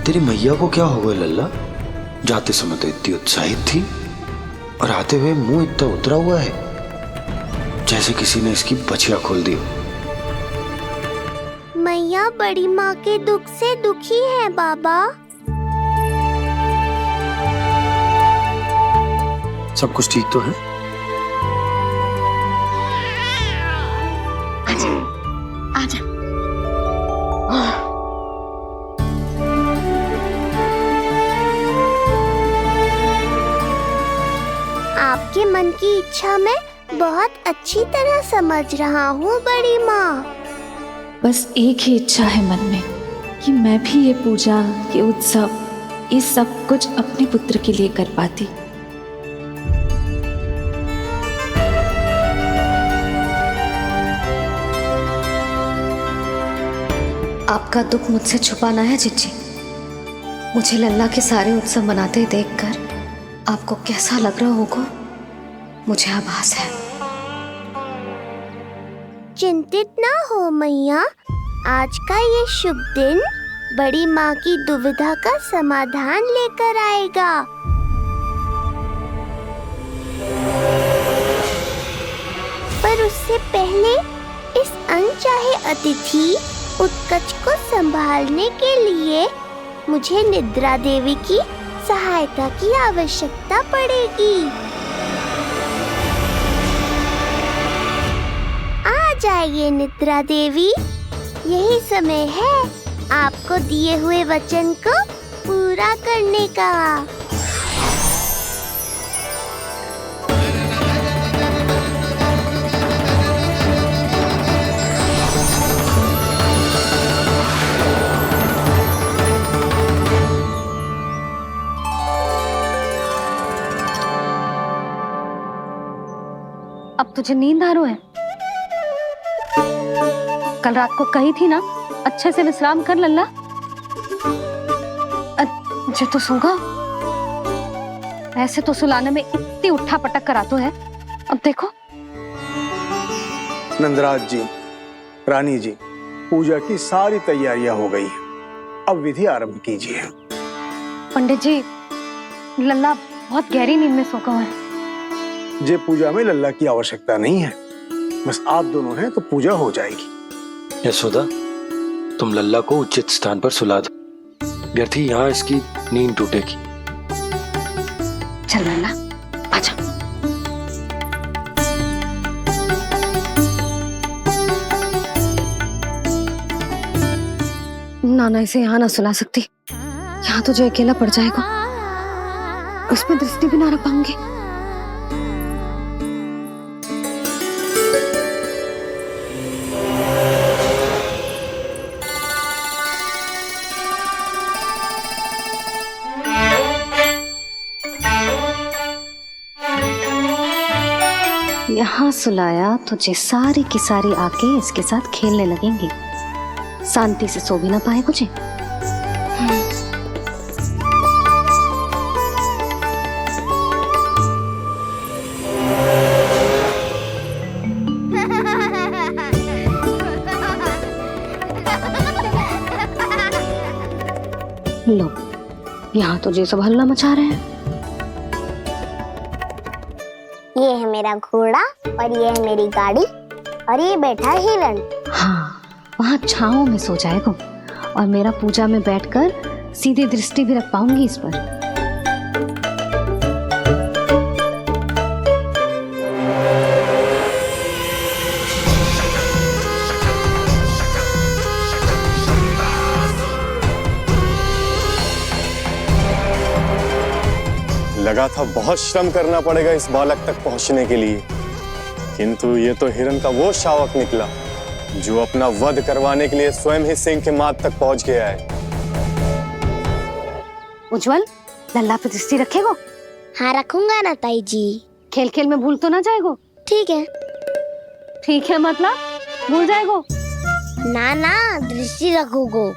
तेरी मैया को क्या हो गया लल्ला? जाते समय तो इतनी उत्साहित थी और आते हुए मुंह इतना उतरा हुआ है जैसे किसी ने इसकी बचिया खोल दी। मैया बड़ी माँ के दुख से दुखी है बाबा। सब कुछ ठीक तो है? आजा। आपके मन की इच्छा मैं बहुत अच्छी तरह समझ रहा हूँ बड़ी माँ। बस एक ही इच्छा है मन में कि मैं भी ये पूजा, ये उत्सव, ये सब कुछ अपने पुत्र के लिए कर पाती। आपका दुख मुझसे छुपाना है जिज्जी। मुझे लल्ला के सारे उत्सव मनाते देखकर आपको कैसा लग रहा होगा, मुझे आभास है। चिंतित ना हो मैया, आज का ये शुभ दिन बड़ी माँ की दुविधा का समाधान लेकर आएगा। पर उससे पहले इस अनचाहे अतिथि उत्कच को संभालने के लिए मुझे निद्रा देवी की सहायता की आवश्यकता पड़ेगी। आ जाइए निद्रा देवी, यही समय है आपको दिए हुए वचन को पूरा करने का। अब तुझे नींद आ रहा है? कल रात को कही थी ना अच्छे से विश्राम कर लल्ला। जो तो सोगा, ऐसे तो सुलाने में इतनी उठा पटक करा तो है। अब देखो। नंदराज जी, रानी जी, पूजा की सारी तैयारियां हो गई हैं। अब विधि आरंभ कीजिए। पंडित जी, लल्ला बहुत गहरी नींद में सो गया है। जे पूजा में लल्ला की आवश्यकता नहीं है, बस आप दोनों हैं तो पूजा हो जाएगी। यशोदा, तुम लल्ला को उचित स्थान पर सुला दो, व्यर्थ ही यहाँ इसकी नींद टूटेगी। चल लल्ला, आजा। आना इसे यहाँ ना सुला सकती। यहाँ तो जो अकेला पड़ जाएगा, उसमें दृष्टि भी ना रख पाऊंगी। यहाँ सुलाया तो जे सारी की सारी आके इसके साथ खेलने लगेंगी, शांति से सो भी ना पाए मुझे। लो, यहाँ तो जे सब हल्ला मचा रहे हैं। ये है मेरा घोड़ा और ये है मेरी गाड़ी और ये बैठा है हिरण। हाँ, वहाँ छांव में सो जाएगा और मेरा पूजा में बैठकर सीधी दृष्टि भी रख पाऊंगी इस पर। लगा था बहुत श्रम करना पड़ेगा इस बालक तक पहुंचने के लिए, किंतु ये तो हिरण का वो शावक निकला जो अपना वध करवाने के लिए स्वयं ही सिंह के माथ तक पहुंच गया है। उज्जवल, लल्ला पे दृष्टि रखेगो? हाँ रखूंगा ना ताई जी। खेल खेल में भूल तो ना जाएगो? ठीक है। ठीक है मतलब भूल जाएगो? ना ना, दृष्टि रखोगो।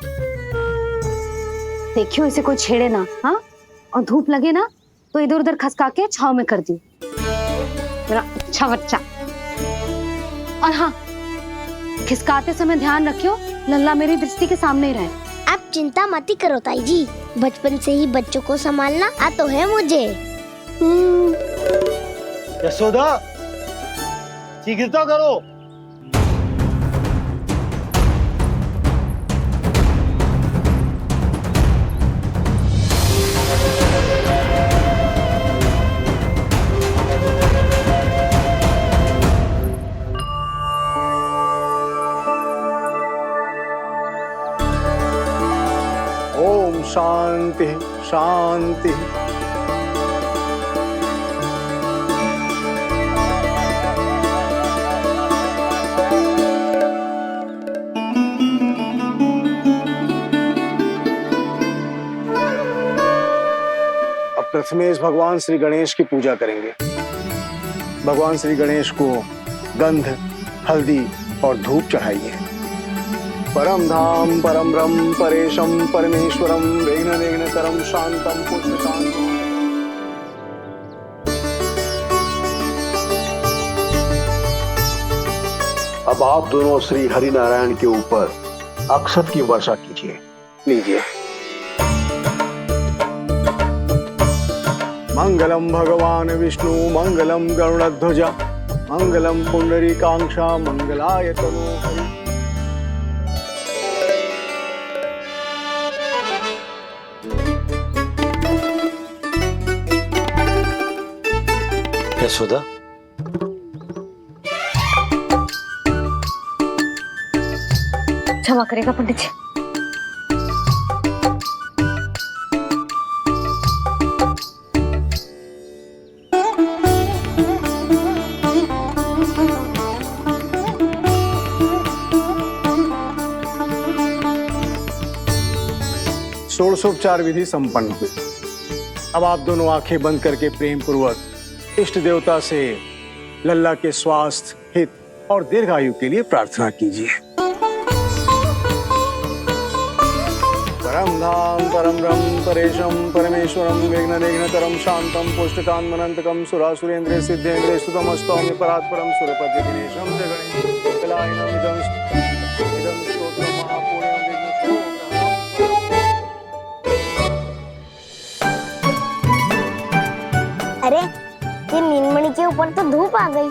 देखियो इसे कोई छेड़े ना, हाँ? और धूप लगे ना तो इधर उधर खसका के छाव में कर दी। मेरा अच्छा बच्चा। और हाँ, खिसकाते समय ध्यान रखियो लल्ला मेरी दृष्टि के सामने ही रहे। आप चिंता मत ही करो ताई जी, बचपन से ही बच्चों को संभालना आ तो है मुझे। यशोदा, शीघ्रता करो। ओम शांति शांति। अब प्रथमेश भगवान श्री गणेश की पूजा करेंगे। भगवान श्री गणेश को गंध, हल्दी और धूप चढ़ाइए। परम धाम परम ब्रह्म परेशम परमेश्वरम विघ्न विघ्नकरम शांतम पुष्टकांतम। अब आप दोनों श्री हरि नारायण के ऊपर अक्षत की वर्षा कीजिए। लीजिए। मंगलम भगवान विष्णु मंगलम गरुड़ध्वज मंगलम पुंडरीकाक्षा मंगलाय तनोहरि। यशोदा, क्षमा करेगा पंडित जी। षोडशोपचार विधि संपन्न हुई। अब आप दोनों आंखें बंद करके प्रेम पूर्वक इष्ट देवता से लल्ला के स्वास्थ्य, हित और दीर्घायु के लिए प्रार्थना कीजिए। परम धाम परम ब्रह्म परेशम परमेश्वरम विघ्न विघ्नकरम शांतम पुष्टकांतमनंतकम सुरासुरेंद्र सिद्धेंद्र स्तुतम स्तौम्य परात्परम सुरपति दिनेशम जगणेश कलायनम इदं स्तोत्रम महापुण्यम विघ्न। अरे ये नीलमणि के ऊपर तो धूप आ गई।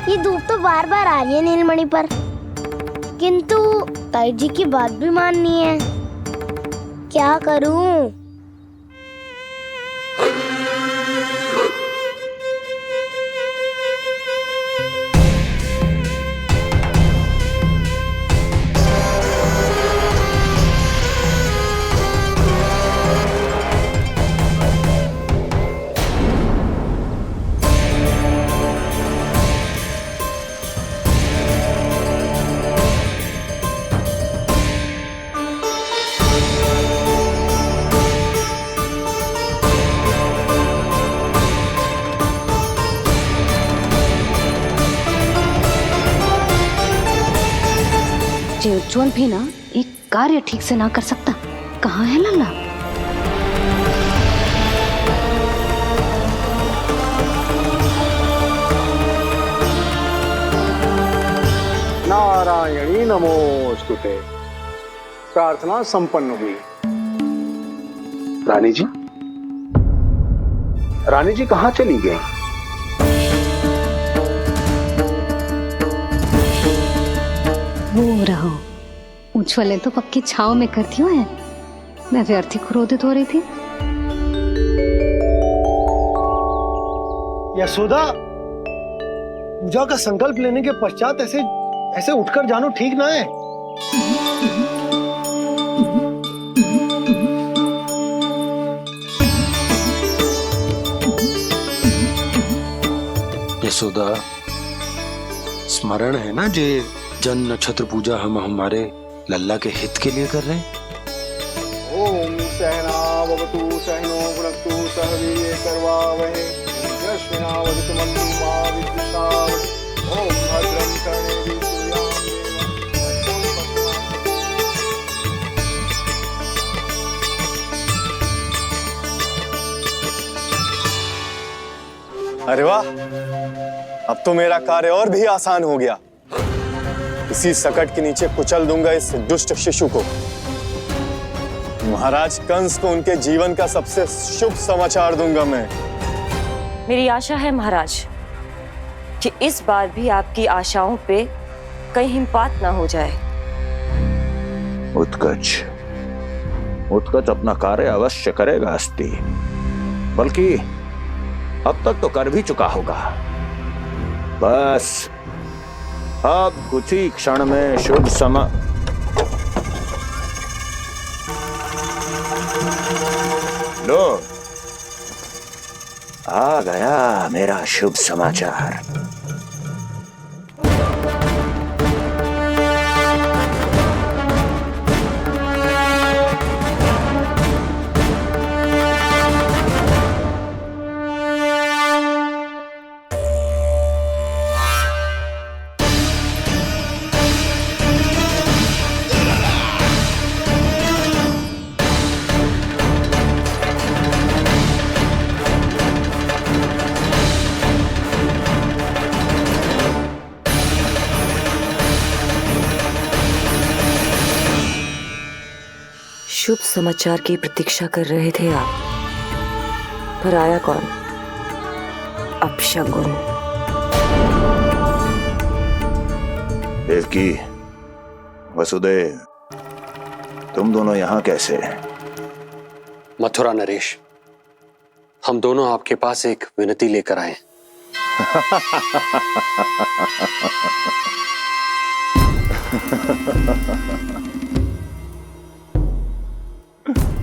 ये धूप तो बार बार आ रही है नीलमणि पर, किंतु ताई जी की बात भी माननी है। क्या करूं? जे उज्जवल भी ना एक कार्य ठीक से ना कर सकता, कहाँ है लल्ला? नारायणी नमोस्तुते। प्रार्थना संपन्न हुई। रानी जी, रानी जी कहाँ चली गई? वो रहो, उज्ज्वल तो पक्की छाव में करती है, मैं व्यर्थ ही क्रोधित हो रही थी। यशोदा, पूजा का संकल्प लेने के पश्चात ऐसे ऐसे उठकर जानो ठीक ना है। यशोदा, स्मरण है ना जे जन नक्षत्र पूजा हम हमारे लल्ला के हित के लिए कर रहे हैं। ओम सहनावतु सहनो भुनक्तु सह वीर्यं करवावहै यस्मिनावतु मंतु मा विद्विषावहै। ओम भद्रं कर्णेभिः अरे वाह, अब तो मेरा कार्य और भी आसान हो गया। इसी सकट के नीचे कुचल दूंगा इस दुष्ट शिशु को। महाराज कंस को उनके जीवन का सबसे शुभ समाचार दूंगा मैं। मेरी आशा है महाराज कि इस बार भी आपकी आशाओं पे कहीं हिमपात ना हो जाए। उत्कच, उत्कच अपना कार्य अवश्य करेगा अस्ति, बल्कि अब तक तो कर भी चुका होगा। बस अब कुछ ही क्षण में शुभ समय। लो, आ गया मेरा शुभ समाचार। शुभ समाचार की प्रतीक्षा कर रहे थे आप, पर आया कौन? अपशगुन। देवकी, वसुदेव, तुम दोनों यहाँ कैसे? मथुरा नरेश, हम दोनों आपके पास एक विनती लेकर आए।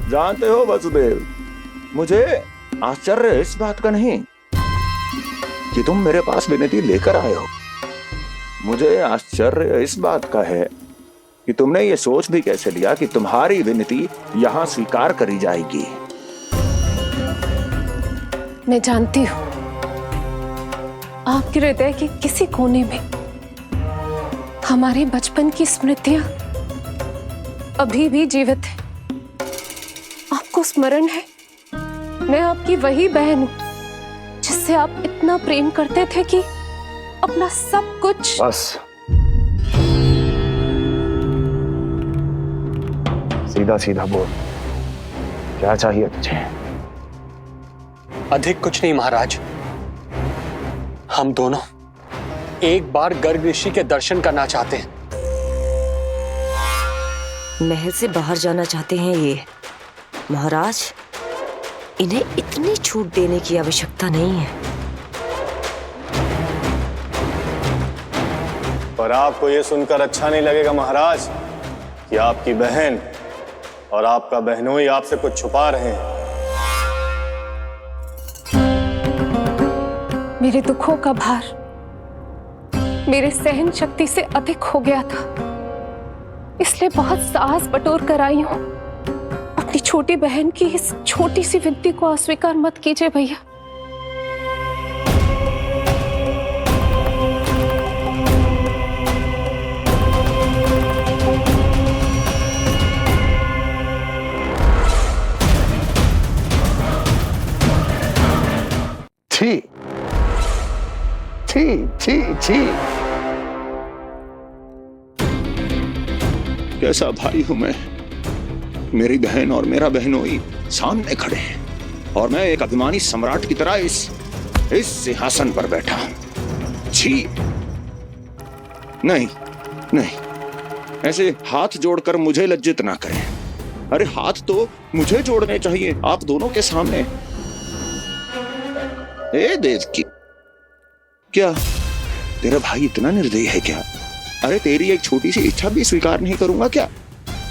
जानते हो वसुदेव, मुझे आश्चर्य इस बात का नहीं कि तुम मेरे पास विनती लेकर आए हो। मुझे आश्चर्य इस बात का है कि तुमने ये सोच भी कैसे लिया कि तुम्हारी विनती यहां स्वीकार करी जाएगी। मैं जानती हूँ आपके हृदय के किसी कोने में हमारे बचपन की स्मृतियां अभी भी जीवित है। आपको स्मरण है, मैं आपकी वही बहन हूं जिससे आप इतना प्रेम करते थे कि अपना सब कुछ। बस, सीधा सीधा बोल, क्या चाहिए तुझे? अधिक कुछ नहीं महाराज, हम दोनों एक बार गर्ग ऋषि के दर्शन करना चाहते हैं। महल से बाहर जाना चाहते हैं ये। महाराज, इन्हें इतनी छूट देने की आवश्यकता नहीं है। पर आपको ये सुनकर अच्छा नहीं लगेगा महाराज कि आपकी बहन और आपका बहनोई आपसे कुछ छुपा रहे हैं। मेरे दुखों का भार मेरे सहन शक्ति से अधिक हो गया था, इसलिए बहुत साहस बटोर कर आई हूं। अपनी छोटी बहन की इस छोटी सी विनती को अस्वीकार मत कीजिए भैया। छी छी छी छी। कैसा भाई हूं मैं। मेरी बहन और मेरा बहनोई सामने खड़े हैं और मैं एक अभिमानी सम्राट की तरह इस सिंहासन पर बैठा हूं। छी, नहीं नहीं, ऐसे हाथ जोड़कर मुझे लज्जित ना करें। अरे हाथ तो मुझे जोड़ने चाहिए आप दोनों के सामने। ए देवकी, क्या तेरा भाई इतना निर्दयी है क्या? अरे तेरी एक छोटी सी इच्छा भी स्वीकार नहीं करूंगा क्या?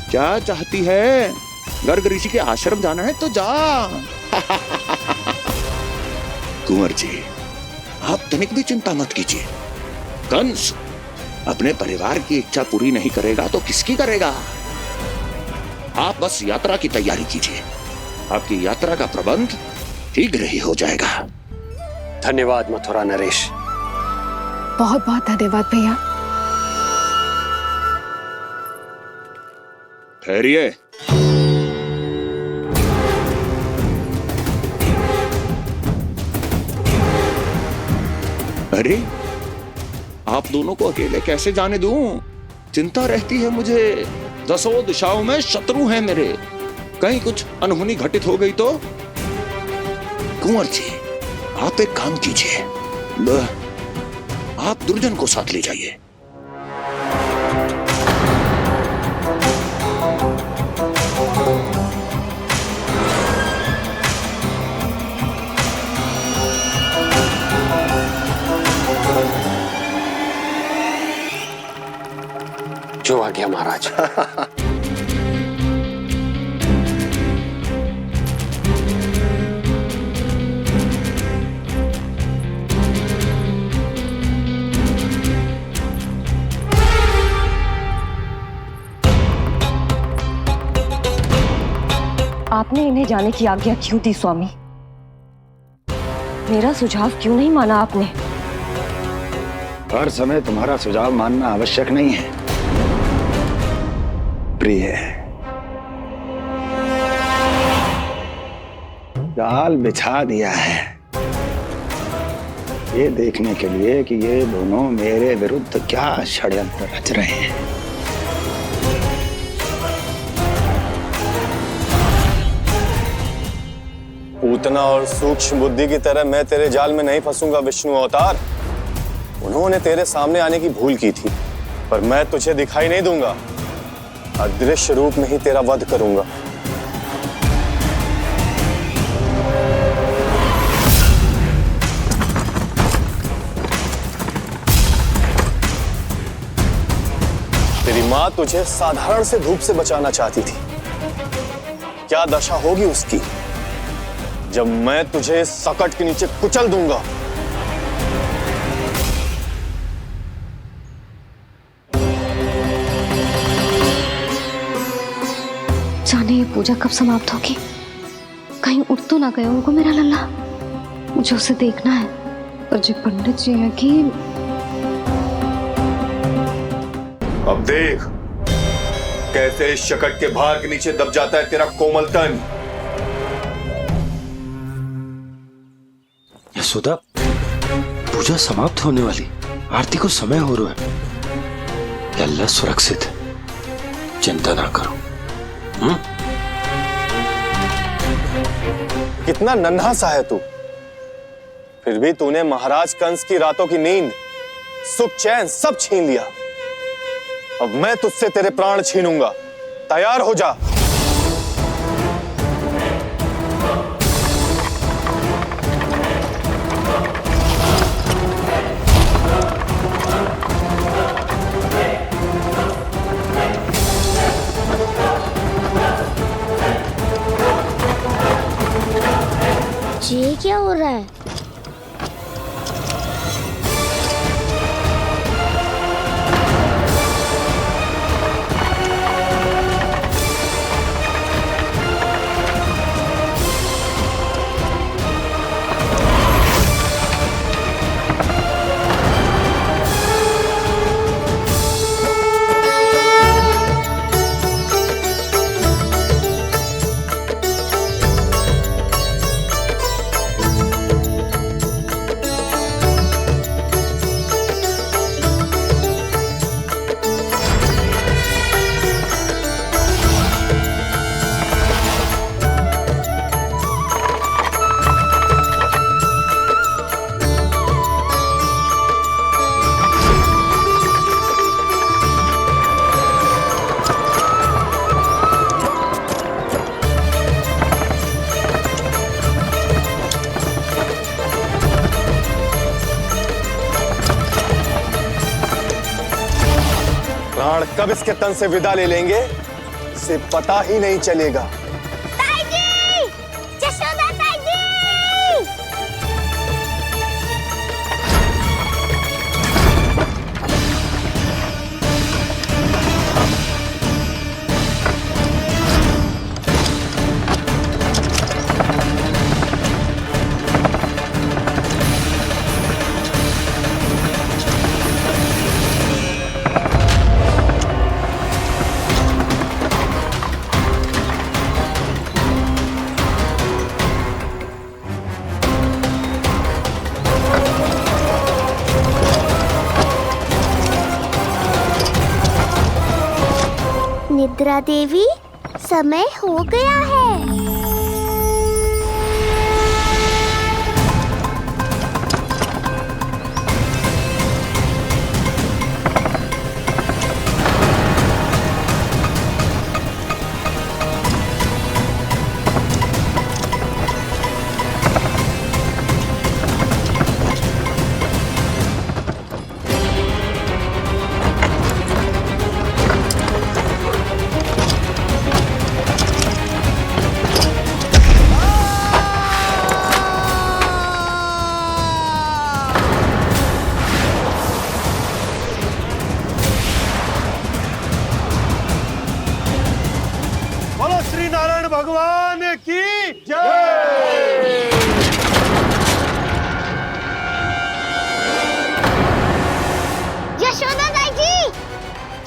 क्या चाहती है? गर्ग ऋषि के आश्रम जाना है तो जा। कुंवर जी, आप तनिक भी चिंता मत कीजिए। कंस अपने परिवार की इच्छा पूरी नहीं करेगा तो किसकी करेगा? आप बस यात्रा की तैयारी कीजिए। आपकी यात्रा का प्रबंध शीघ्र ही हो जाएगा। धन्यवाद मथुरा नरेश। बहुत बहुत धन्यवाद भैया। ठहरिए। अरे आप दोनों को अकेले कैसे जाने दूं? चिंता रहती है मुझे। दसों दिशाओं में शत्रु हैं मेरे। कहीं कुछ अनहोनी घटित हो गई तो? कुंवर जी, आप एक काम कीजिए, आप दुर्जन को साथ ले जाइए। जो आ गया महाराज। आपने इन्हें जाने की आज्ञा क्यों दी स्वामी? मेरा सुझाव क्यों नहीं माना आपने? हर समय तुम्हारा सुझाव मानना आवश्यक नहीं है प्रिय। जाल बिछा दिया है ये देखने के लिए कि ये दोनों मेरे विरुद्ध क्या षड्यंत्र रच रहे हैं। पूतना और सूक्ष्म बुद्धि की तरह मैं तेरे जाल में नहीं फंसूंगा विष्णु अवतार। उन्होंने तेरे सामने आने की भूल की थी, पर मैं तुझे दिखाई नहीं दूंगा। अदृश्य रूप में ही तेरा वध करूंगा। तेरी मां तुझे साधारण से धूप से बचाना चाहती थी। क्या दशा होगी उसकी जब मैं तुझे सकट के नीचे कुचल दूंगा। जाने ये पूजा कब समाप्त होगी? कहीं उठ तो ना गए उनको मेरा लल्ला। मुझे उसे देखना है। पर जो पंडित जी हैं कि अब देख कैसे इस शकट के भार के नीचे दब जाता है तेरा कोमल तन। यशोदा, पूजा समाप्त होने वाली, आरती को समय हो रहा है। लल्ला सुरक्षित है, चिंता ना करो। कितना नन्हा सा है तू, फिर भी तूने महाराज कंस की रातों की नींद सुख चैन सब छीन लिया। अब मैं तुझसे तेरे प्राण छीनूंगा। तैयार हो जा। ये क्या हो रहा है? प्राण कब इसके तन से विदा ले लेंगे इसे पता ही नहीं चलेगा। ताई जी! जशोदा ताई जी! निद्रा देवी, समय हो गया है। बोलो श्री नारायण भगवान की जय। यशोदा ताई जी,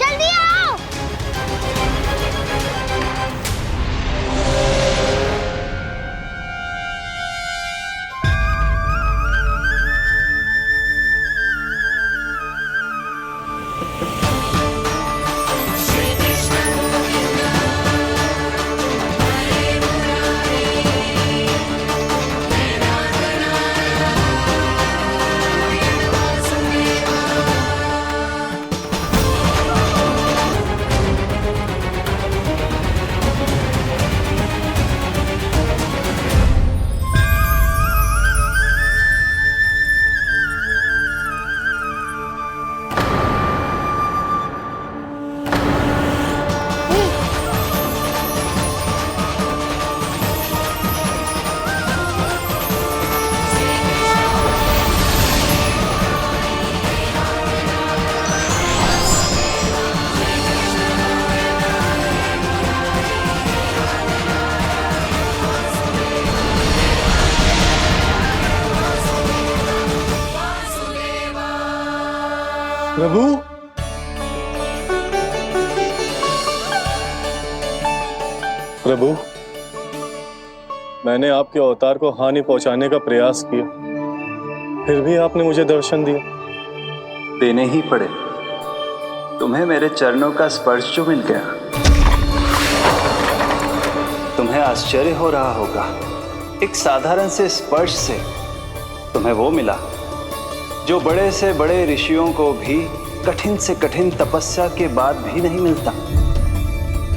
जल्दी आओ। प्रभु, प्रभु, मैंने आपके अवतार को हानि पहुंचाने का प्रयास किया, फिर भी आपने मुझे दर्शन दिया। देने ही पड़े। तुम्हें मेरे चरणों का स्पर्श जो मिल गया, तुम्हें आश्चर्य हो रहा होगा। एक साधारण से स्पर्श से तुम्हें वो मिला जो बड़े से बड़े ऋषियों को भी कठिन से कठिन तपस्या के बाद भी नहीं मिलता।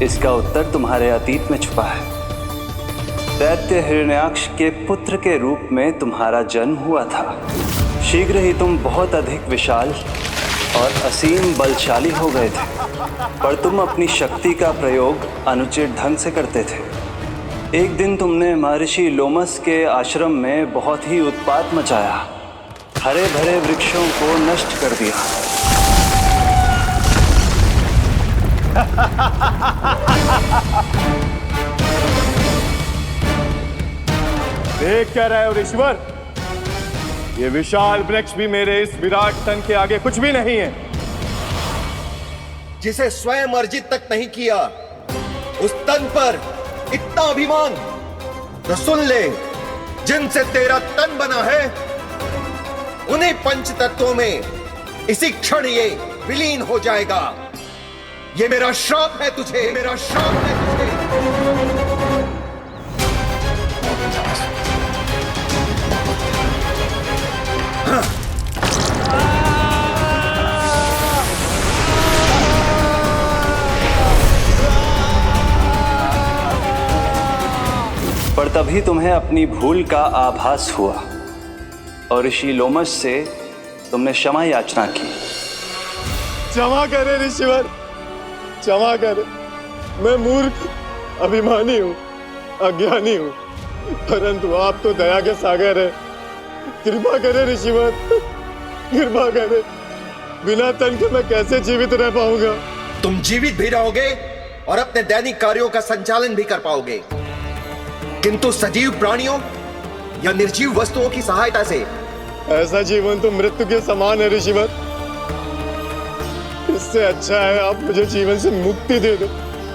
इसका उत्तर तुम्हारे अतीत में छुपा है। दैत्य हिरण्याक्ष के पुत्र के रूप में तुम्हारा जन्म हुआ था। शीघ्र ही तुम बहुत अधिक विशाल और असीम बलशाली हो गए थे, पर तुम अपनी शक्ति का प्रयोग अनुचित ढंग से करते थे। एक दिन तुमने महर्षि लोमस के आश्रम में बहुत ही उत्पात मचाया, हरे भरे वृक्षों को नष्ट कर दिया। देख क्या रहे हो ऋषिवर? ये विशाल वृक्ष भी मेरे इस विराट तन के आगे कुछ भी नहीं है। जिसे स्वयं अर्जित तक नहीं किया, उस तन पर इतना अभिमान, तो सुन ले, जिनसे तेरा तन बना है उन्हीं पंच तत्वों में इसी क्षण ये विलीन हो जाएगा। ये मेरा श्राप है तुझे, मेरा श्राप है तुझे। पर तभी तुम्हें अपनी भूल का आभास हुआ और ऋषि लोमस से तुमने क्षमा याचना की। क्षमा करे ऋषिवर, क्षमा करे। मैं मूर्ख, अभिमानी हूँ, अज्ञानी हूँ, परंतु आप तो दया के सागर है। कृपा करे ऋषिवर, कृपा करे। बिना तन के मैं कैसे जीवित रह पाऊंगा? तुम जीवित भी रहोगे और अपने दैनिक कार्यों का संचालन भी कर पाओगे, किंतु सजीव प्राणियों या निर्जीव वस्तुओं की सहायता से। ऐसा जीवन तो मृत्यु के समान है ऋषिवर। इससे अच्छा है आप मुझे जीवन से मुक्ति दे दो।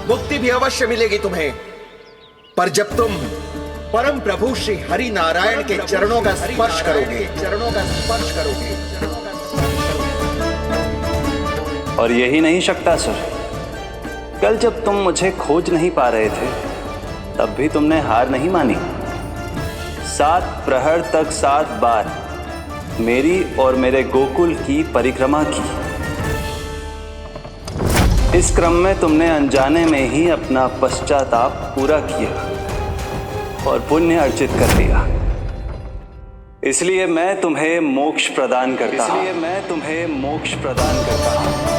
मुक्ति भी अवश्य मिलेगी तुम्हें, पर जब तुम परम प्रभु श्री हरि नारायण के चरणों का स्पर्श करोगे, चरणों का स्पर्श करोगे। और यही नहीं शक्तासुर, कल जब तुम मुझे खोज नहीं पा रहे थे, तब भी तुमने हार नहीं मानी। 7 प्रहर तक 7 बार मेरी और मेरे गोकुल की परिक्रमा की। इस क्रम में तुमने अनजाने में ही अपना पश्चाताप पूरा किया और पुण्य अर्जित कर लिया। इसलिए मैं तुम्हें मोक्ष प्रदान करता हूं। इसलिए मैं तुम्हें मोक्ष प्रदान करता हूं।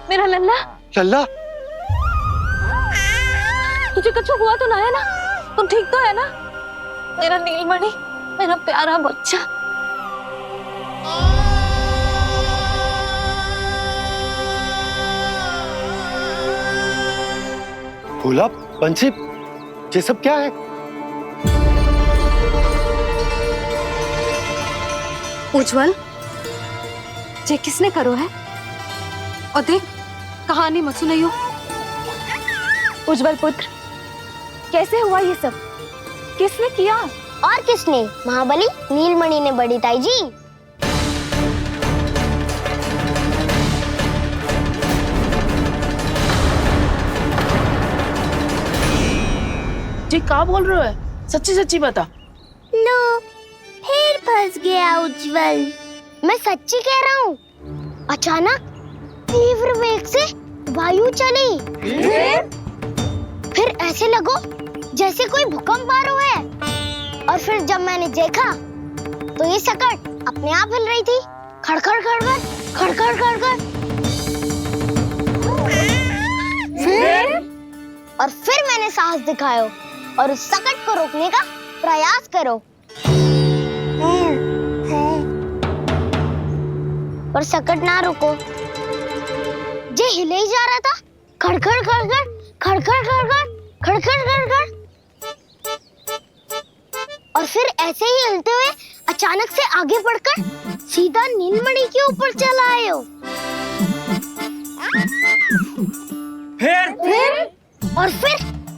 मेरा लल्ला, लल्ला, तुझे कुछ हुआ तो ना है ना? तुम ठीक तो है ना? मेरा नीलमणि, मेरा प्यारा बच्चा। भोला, बंसी, ये सब क्या है? उज्जवल, ये किसने करो है? और देख, कहानी मत सुनाइयो। उज्जवल पुत्र, कैसे हुआ ये सब? किसने किया? और किसने? महाबली नीलमणि ने, बड़ी ताई जी। जी क्या बोल रहे हो? सच्ची सच्ची बता। लो, फिर फंस गया उज्जवल। मैं सच्ची कह रहा हूँ। अचानक तीव्र वेग से वायु चली। फिर ऐसे लगो जैसे कोई भूकंप आ रहा है। और फिर जब मैंने देखा तो ये सकट अपने आप हिल रही थी, खड़खड़ खड़खड़ खड़खड़ खड़खड़। फिर मैंने साहस दिखाया और उस सकट को रोकने का प्रयास करो, पर सकट ना रुको। जे हिले ही जा रहा था, खड़खड़ खड़खड़ खड़खड़ खड़खड़। खड़खड़ खड़खड़, और फिर ऐसे ही हिलते हुए अचानक से आगे बढ़कर सीधा नीलमणि के ऊपर चला आए हो। फिर और फिर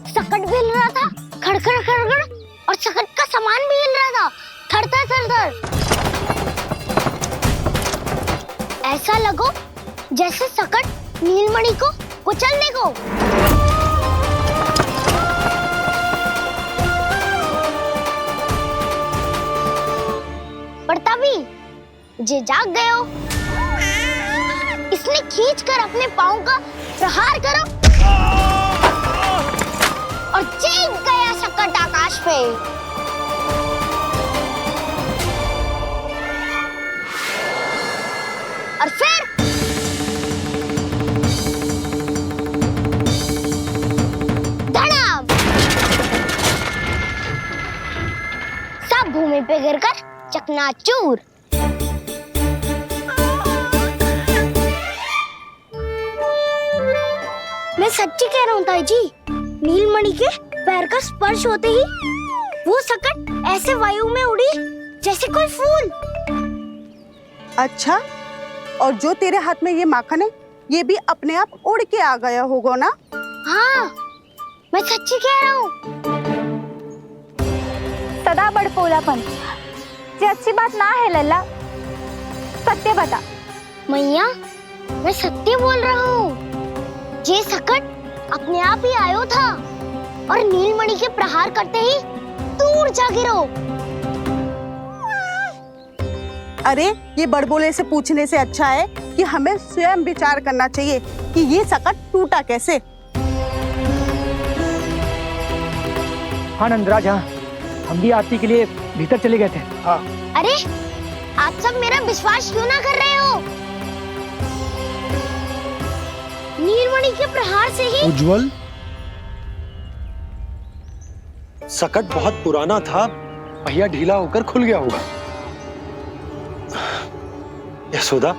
सकट भी हिल रहा था, खड़खड़ खड़खड़, और सकट का सामान भी हिल रहा था, थरथर थरथर। ऐसा लगो जैसे सकट नीलमणि को कुचल देगो। पर तभी जे जाग गए हो। इसने खींचकर अपने पाँव का प्रहार करो और चीख गया सकट आकाश पे। और फिर धड़ाम, सब भूमि पे गिरकर चकनाचूर। मैं सच्ची कह रहा हूँ ताई जी, नीलमणि के पैर का स्पर्श होते ही वो सकट ऐसे वायु में उड़ी जैसे कोई फूल। अच्छा, और जो तेरे हाथ में ये माखन है, ये भी अपने आप उड़ के आ गया होगा ना? हाँ, मैं सच्ची कह रहा हूँ। सदा बड़पोलापन, ये अच्छी बात ना है लल्ला, सत्य बता। मैया, मैं सत्य बोल रहा हूँ। ये सकट अपने आप ही आयो था और नीलमणि के प्रहार करते ही दूर जा गिरो। अरे, ये बड़बोले से पूछने से अच्छा है कि हमें स्वयं विचार करना चाहिए कि ये सकट टूटा कैसे। हाँ नंदराज, हाँ, हम भी आरती के लिए भीतर चले गए थे। हाँ। अरे, आप सब मेरा विश्वास क्यों ना कर रहे हो? नीलमणि के प्रहार से ही उज्जवल, सकट बहुत पुराना था, पहिया ढीला होकर खुल गया होगा। यशोदा,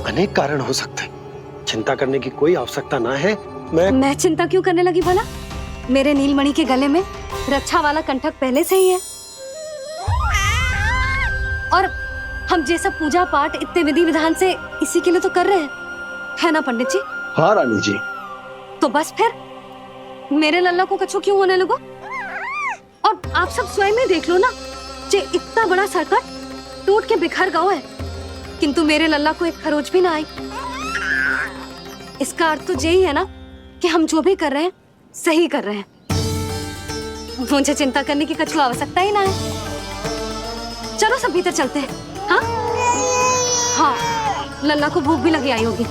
अनेक कारण हो सकते हैं, चिंता करने की कोई आवश्यकता ना है। मैं चिंता क्यों करने लगी भला? मेरे नीलमणि के गले में रक्षा वाला कंठक पहले से ही है, और हम जैसा पूजा पाठ इतने विधि विधान से इसी के लिए तो कर रहे हैं, है ना पंडित जी? हाँ रानी जी। तो बस फिर मेरे लल्ला को कछु क्यों होने लगो? और आप सब स्वयं ही देख लो ना, जे इतना बड़ा सकट टूट के बिखर गया है, किंतु मेरे लल्ला को एक खरोच भी ना आई। इसका अर्थ तो यही है ना कि हम जो भी कर रहे हैं सही कर रहे हैं। मुझे चिंता करने की कछु आवश्यकता ही ना है। चलो सब भीतर चलते हैं। हाँ हाँ, लल्ला को भूख भी लगी आई होगी।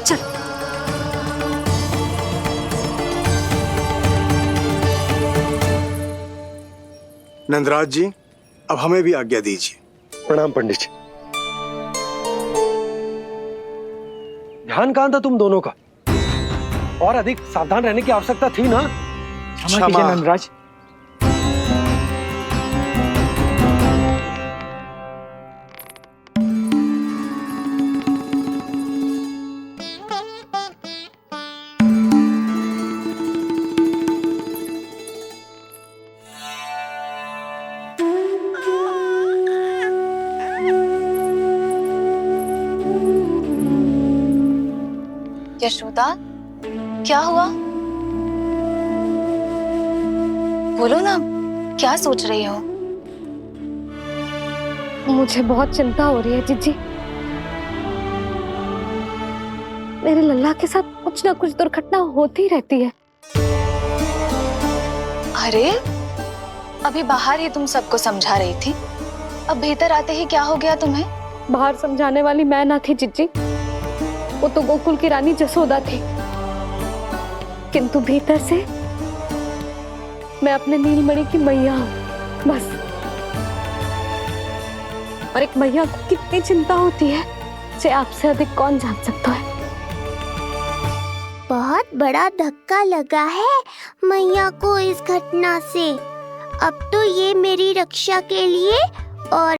चल। नंदराज जी, अब हमें भी आज्ञा दीजिए। प्रणाम पंडित जी। ध्यान कहाँ था तुम दोनों का? और अधिक सावधान रहने की आवश्यकता थी ना? क्षमा कीजिए नंदराज। यशोदा, क्या हुआ? बोलो ना, क्या सोच रही हो? मुझे बहुत चिंता हो रही है जीजी। मेरे लल्ला के साथ कुछ ना कुछ दुर्घटना होती रहती है। अरे, अभी बाहर ही तुम सबको समझा रही थी, अब भीतर आते ही क्या हो गया तुम्हें? बाहर समझाने वाली मैं ना थी जीजी, वो तो गोकुल की रानी जसोदा थी, किंतु भीतर से मैं अपने नीलमणि की मैया हूँ, बस। और एक मैया को कितनी चिंता होती है, इसे आपसे अधिक कौन जान सकता है। बहुत बड़ा धक्का लगा है मैया को इस घटना से। अब तो ये मेरी रक्षा के लिए और